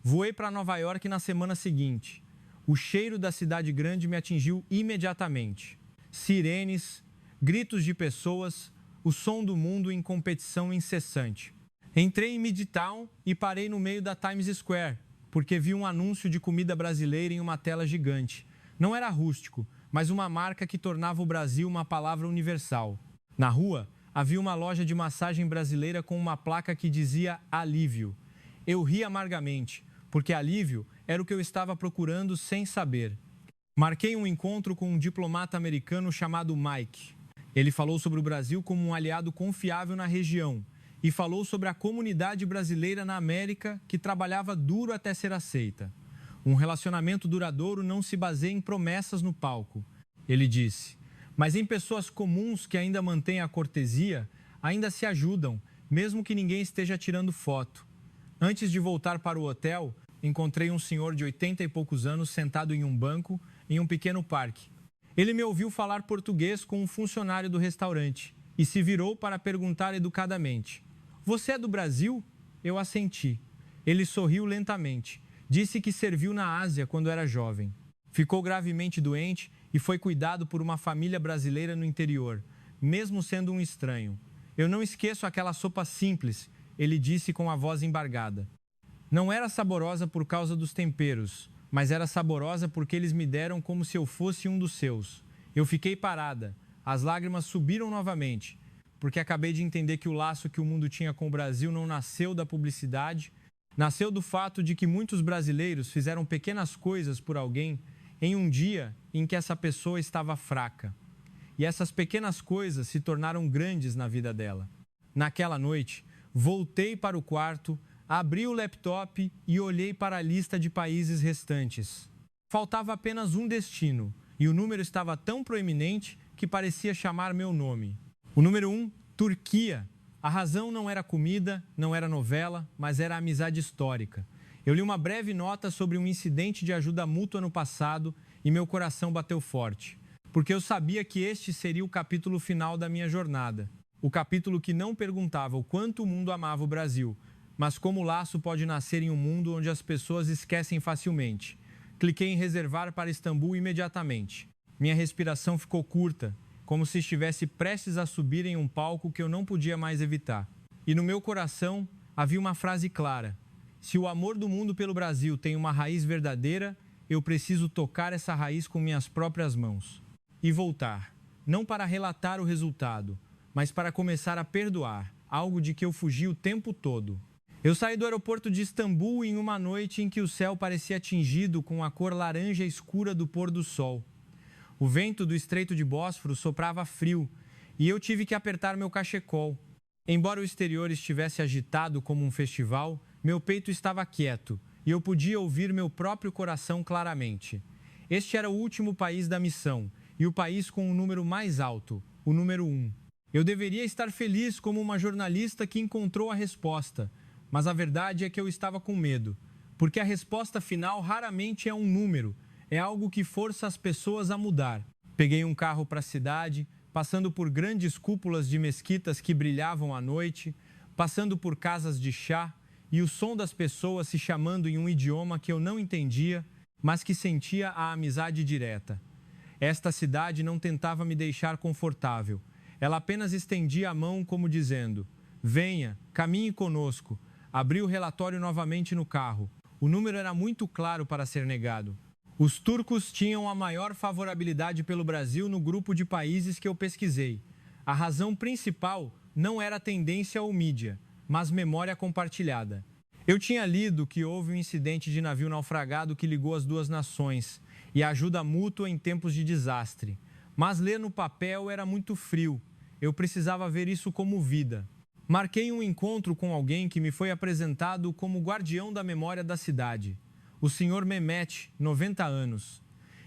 Voei para Nova York na semana seguinte. O cheiro da cidade grande me atingiu imediatamente. Sirenes, gritos de pessoas, o som do mundo em competição incessante. Entrei em Midtown e parei no meio da Times Square, porque vi um anúncio de comida brasileira em uma tela gigante. Não era rústico, mas uma marca que tornava o Brasil uma palavra universal. Na rua, havia uma loja de massagem brasileira com uma placa que dizia alívio. Eu ri amargamente, porque alívio era o que eu estava procurando sem saber. Marquei um encontro com um diplomata americano chamado Mike. Ele falou sobre o Brasil como um aliado confiável na região e falou sobre a comunidade brasileira na América que trabalhava duro até ser aceita. Um relacionamento duradouro não se baseia em promessas no palco, ele disse, mas em pessoas comuns que ainda mantêm a cortesia, ainda se ajudam, mesmo que ninguém esteja tirando foto. Antes de voltar para o hotel, encontrei um senhor de 80 e poucos anos sentado em um banco em um pequeno parque. Ele me ouviu falar português com um funcionário do restaurante e se virou para perguntar educadamente: "Você é do Brasil?" Eu assenti. Ele sorriu lentamente. Disse que serviu na Ásia quando era jovem. Ficou gravemente doente e foi cuidado por uma família brasileira no interior, mesmo sendo um estranho. "Eu não esqueço aquela sopa simples", ele disse com a voz embargada. Não era saborosa por causa dos temperos, mas era saborosa porque eles me deram como se eu fosse um dos seus. Eu fiquei parada, as lágrimas subiram novamente, porque acabei de entender que o laço que o mundo tinha com o Brasil não nasceu da publicidade, nasceu do fato de que muitos brasileiros fizeram pequenas coisas por alguém em um dia em que essa pessoa estava fraca. E essas pequenas coisas se tornaram grandes na vida dela. Naquela noite, voltei para o quarto, abri o laptop e olhei para a lista de países restantes. Faltava apenas um destino, e o número estava tão proeminente que parecia chamar meu nome. O número 1, Turquia. A razão não era comida, não era novela, mas era amizade histórica. Eu li uma breve nota sobre um incidente de ajuda mútua no passado e meu coração bateu forte, porque eu sabia que este seria o capítulo final da minha jornada. O capítulo que não perguntava o quanto o mundo amava o Brasil, mas como o laço pode nascer em um mundo onde as pessoas esquecem facilmente. Cliquei em reservar para Istambul imediatamente. Minha respiração ficou curta, como se estivesse prestes a subir em um palco que eu não podia mais evitar. E no meu coração havia uma frase clara: se o amor do mundo pelo Brasil tem uma raiz verdadeira, eu preciso tocar essa raiz com minhas próprias mãos. E voltar, não para relatar o resultado, mas para começar a perdoar, algo de que eu fugi o tempo todo. Eu saí do aeroporto de Istambul em uma noite em que o céu parecia tingido com a cor laranja escura do pôr do sol. O vento do Estreito de Bósforo soprava frio e eu tive que apertar meu cachecol. Embora o exterior estivesse agitado como um festival, meu peito estava quieto e eu podia ouvir meu próprio coração claramente. Este era o último país da missão e o país com o número mais alto, o número 1. Eu deveria estar feliz como uma jornalista que encontrou a resposta, mas a verdade é que eu estava com medo, porque a resposta final raramente é um número, é algo que força as pessoas a mudar. Peguei um carro para a cidade, passando por grandes cúpulas de mesquitas que brilhavam à noite, passando por casas de chá e o som das pessoas se chamando em um idioma que eu não entendia, mas que sentia a amizade direta. Esta cidade não tentava me deixar confortável. Ela apenas estendia a mão como dizendo: venha, caminhe conosco. Abri o relatório novamente no carro. O número era muito claro para ser negado. Os turcos tinham a maior favorabilidade pelo Brasil no grupo de países que eu pesquisei. A razão principal não era tendência ou mídia, mas memória compartilhada. Eu tinha lido que houve um incidente de navio naufragado que ligou as duas nações e ajuda mútua em tempos de desastre. Mas ler no papel era muito frio. Eu precisava ver isso como vida. Marquei um encontro com alguém que me foi apresentado como guardião da memória da cidade, o Sr. Mehmet, 90 anos.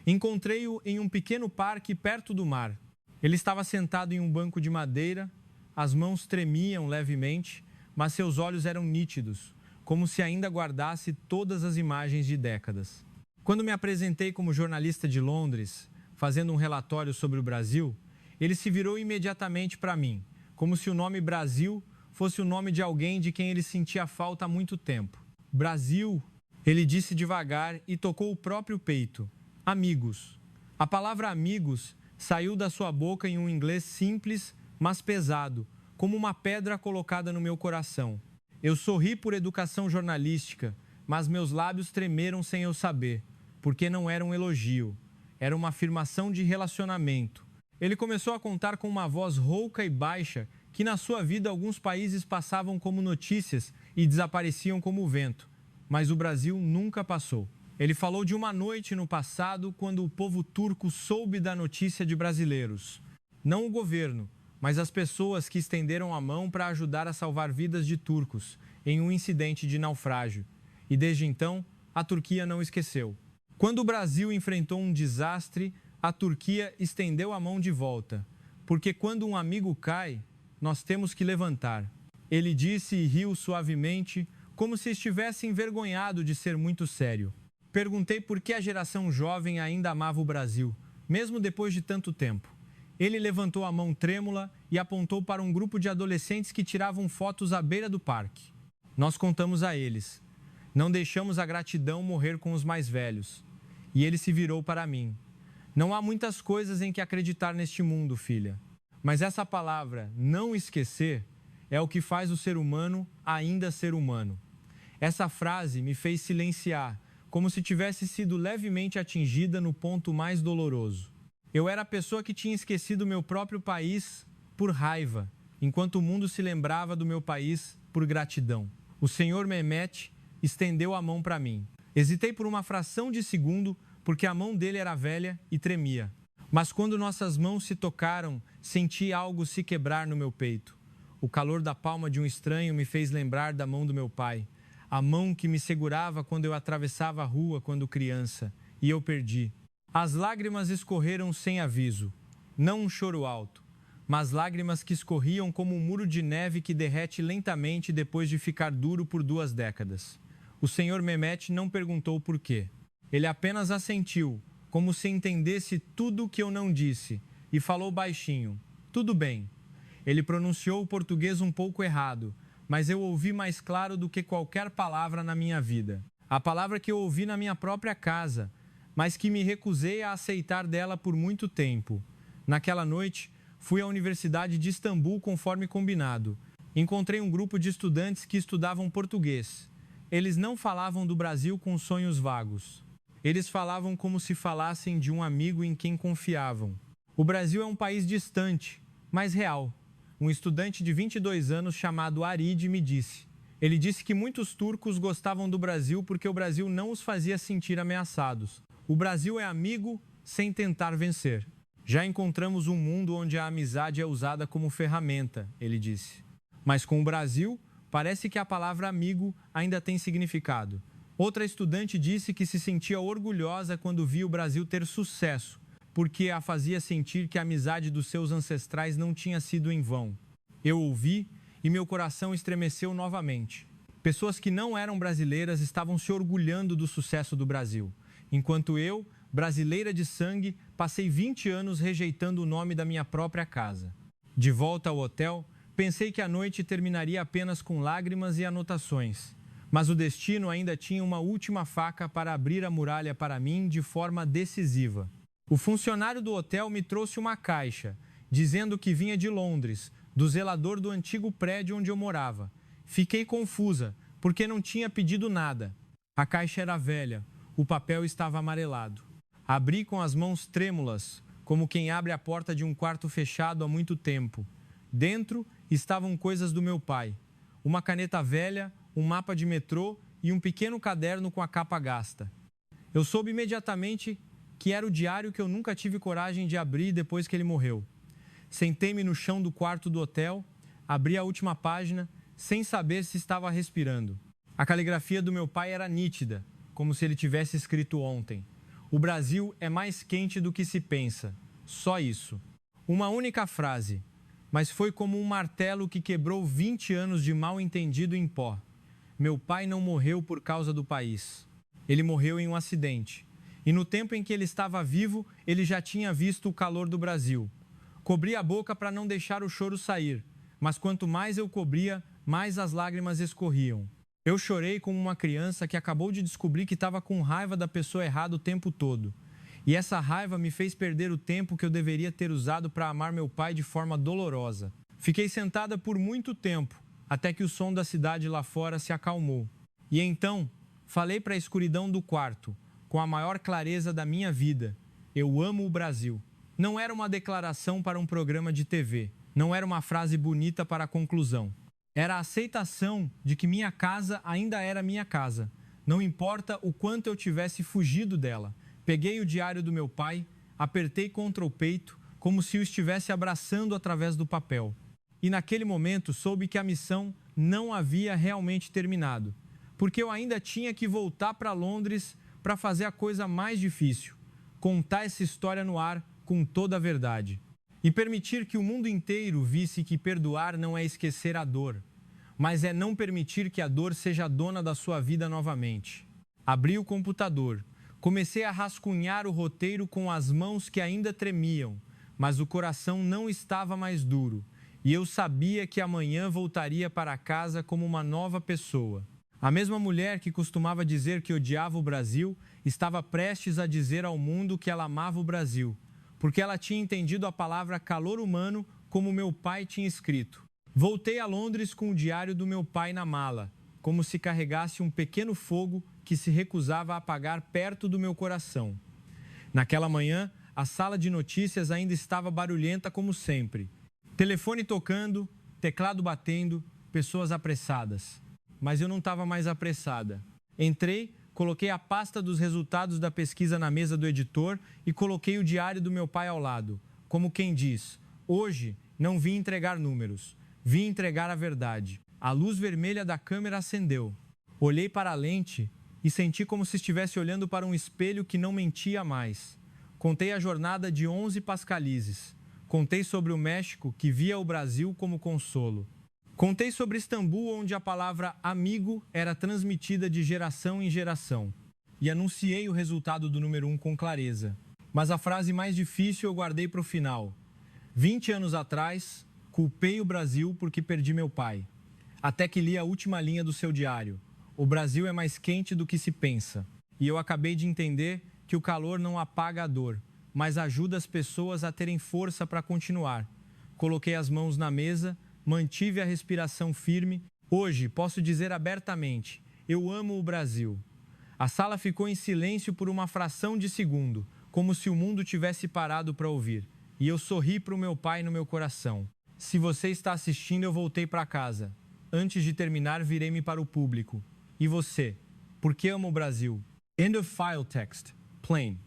Encontrei-o em um pequeno parque perto do mar. Ele estava sentado em um banco de madeira, as mãos tremiam levemente, mas seus olhos eram nítidos, como se ainda guardasse todas as imagens de décadas. Quando me apresentei como jornalista de Londres, fazendo um relatório sobre o Brasil, ele se virou imediatamente para mim, como se o nome Brasil fosse o nome de alguém de quem ele sentia falta há muito tempo. Brasil, ele disse devagar e tocou o próprio peito. Amigos. A palavra amigos saiu da sua boca em um inglês simples, mas pesado, como uma pedra colocada no meu coração. Eu sorri por educação jornalística, mas meus lábios tremeram sem eu saber, porque não era um elogio, era uma afirmação de relacionamento. Ele começou a contar com uma voz rouca e baixa que na sua vida alguns países passavam como notícias e desapareciam como o vento, mas o Brasil nunca passou. Ele falou de uma noite no passado quando o povo turco soube da notícia de brasileiros. Não o governo, mas as pessoas que estenderam a mão para ajudar a salvar vidas de turcos em um incidente de naufrágio. E desde então, a Turquia não esqueceu. Quando o Brasil enfrentou um desastre, a Turquia estendeu a mão de volta, porque quando um amigo cai, nós temos que levantar. Ele disse e riu suavemente, como se estivesse envergonhado de ser muito sério. Perguntei por que a geração jovem ainda amava o Brasil, mesmo depois de tanto tempo. Ele levantou a mão trêmula e apontou para um grupo de adolescentes que tiravam fotos à beira do parque. Nós contamos a eles. Não deixamos a gratidão morrer com os mais velhos. E ele se virou para mim. Não há muitas coisas em que acreditar neste mundo, filha. Mas essa palavra, não esquecer, é o que faz o ser humano ainda ser humano. Essa frase me fez silenciar, como se tivesse sido levemente atingida no ponto mais doloroso. Eu era a pessoa que tinha esquecido meu próprio país por raiva, enquanto o mundo se lembrava do meu país por gratidão. O Sr. Mehmet estendeu a mão para mim. Hesitei por uma fração de segundo, porque a mão dele era velha e tremia. Mas quando nossas mãos se tocaram, senti algo se quebrar no meu peito. O calor da palma de um estranho me fez lembrar da mão do meu pai. A mão que me segurava quando eu atravessava a rua quando criança. E eu perdi. As lágrimas escorreram sem aviso. Não um choro alto, mas lágrimas que escorriam como um muro de neve que derrete lentamente depois de ficar duro por 2 décadas. O Sr. Mehmet não perguntou por quê. Ele apenas assentiu, como se entendesse tudo o que eu não disse, e falou baixinho: tudo bem. Ele pronunciou o português um pouco errado, mas eu ouvi mais claro do que qualquer palavra na minha vida. A palavra que eu ouvi na minha própria casa, mas que me recusei a aceitar dela por muito tempo. Naquela noite, Fui à Universidade de Istambul conforme combinado. Encontrei um grupo de estudantes que estudavam português. Eles não falavam do Brasil com sonhos vagos. Eles falavam como se falassem de um amigo em quem confiavam. O Brasil é um país distante, mas real. Um estudante de 22 anos chamado Arid me disse. Ele disse que muitos turcos gostavam do Brasil porque o Brasil não os fazia sentir ameaçados. O Brasil é amigo sem tentar vencer. Já encontramos um mundo onde a amizade é usada como ferramenta, ele disse. Mas com o Brasil, parece que a palavra amigo ainda tem significado. Outra estudante disse que se sentia orgulhosa quando via o Brasil ter sucesso, porque a fazia sentir que a amizade dos seus ancestrais não tinha sido em vão. Eu ouvi e meu coração estremeceu novamente. Pessoas que não eram brasileiras estavam se orgulhando do sucesso do Brasil, enquanto eu, brasileira de sangue, passei 20 anos rejeitando o nome da minha própria casa. De volta ao hotel, pensei que a noite terminaria apenas com lágrimas e anotações, mas o destino ainda tinha uma última faca para abrir a muralha para mim de forma decisiva. O funcionário do hotel me trouxe uma caixa, dizendo que vinha de Londres, do zelador do antigo prédio onde eu morava. Fiquei confusa, porque não tinha pedido nada. A caixa era velha, o papel estava amarelado. Abri com as mãos trêmulas, como quem abre a porta de um quarto fechado há muito tempo. Dentro estavam coisas do meu pai. Uma caneta velha, um mapa de metrô e um pequeno caderno com a capa gasta. Eu soube imediatamente que era o diário que eu nunca tive coragem de abrir depois que ele morreu. Sentei-me no chão do quarto do hotel, abri a última página, sem saber se estava respirando. A caligrafia do meu pai era nítida, como se ele tivesse escrito ontem. O Brasil é mais quente do que se pensa. Só isso. Uma única frase, mas foi como um martelo que quebrou 20 anos de mal-entendido em pó. Meu pai não morreu por causa do país. Ele morreu em um acidente. E no tempo em que ele estava vivo, ele já tinha visto o calor do Brasil. Cobri a boca para não deixar o choro sair, mas quanto mais eu cobria, mais as lágrimas escorriam. Eu chorei como uma criança que acabou de descobrir que estava com raiva da pessoa errada o tempo todo. E essa raiva me fez perder o tempo que eu deveria ter usado para amar meu pai de forma dolorosa. Fiquei sentada por muito tempo, até que o som da cidade lá fora se acalmou. E então, falei para a escuridão do quarto, com a maior clareza da minha vida: eu amo o Brasil. Não era uma declaração para um programa de TV, não era uma frase bonita para a conclusão. Era a aceitação de que minha casa ainda era minha casa, não importa o quanto eu tivesse fugido dela. Peguei o diário do meu pai, apertei contra o peito, como se o estivesse abraçando através do papel. E naquele momento soube que a missão não havia realmente terminado, porque eu ainda tinha que voltar para Londres para fazer a coisa mais difícil: contar essa história no ar com toda a verdade. E permitir que o mundo inteiro visse que perdoar não é esquecer a dor, mas é não permitir que a dor seja dona da sua vida novamente. Abri o computador, comecei a rascunhar o roteiro com as mãos que ainda tremiam, mas o coração não estava mais duro, e eu sabia que amanhã voltaria para casa como uma nova pessoa. A mesma mulher que costumava dizer que odiava o Brasil estava prestes a dizer ao mundo que ela amava o Brasil, porque ela tinha entendido a palavra calor humano como meu pai tinha escrito. Voltei a Londres com o diário do meu pai na mala, como se carregasse um pequeno fogo que se recusava a apagar perto do meu coração. Naquela manhã, a sala de notícias ainda estava barulhenta como sempre. Telefone tocando, teclado batendo, pessoas apressadas. Mas eu não estava mais apressada. Entrei, coloquei a pasta dos resultados da pesquisa na mesa do editor e coloquei o diário do meu pai ao lado, como quem diz: hoje não vim entregar números, vim entregar a verdade. A luz vermelha da câmera acendeu. Olhei para a lente e senti como se estivesse olhando para um espelho que não mentia mais. Contei a jornada de 11 pascalizes. Contei sobre o México, que via o Brasil como consolo. Contei sobre Istambul, onde a palavra amigo era transmitida de geração em geração. E anunciei o resultado do número 1 com clareza. Mas a frase mais difícil eu guardei para o final. 20 anos atrás, culpei o Brasil porque perdi meu pai. Até que li a última linha do seu diário. O Brasil é mais quente do que se pensa. E eu acabei de entender que o calor não apaga a dor, mas ajuda as pessoas a terem força para continuar. Coloquei as mãos na mesa, mantive a respiração firme. Hoje, posso dizer abertamente, eu amo o Brasil. A sala ficou em silêncio por uma fração de segundo, como se o mundo tivesse parado para ouvir. E eu sorri para o meu pai no meu coração. Se você está assistindo, eu voltei para casa. Antes de terminar, virei-me para o público. E você? Por que ama o Brasil? End of file text. Plain.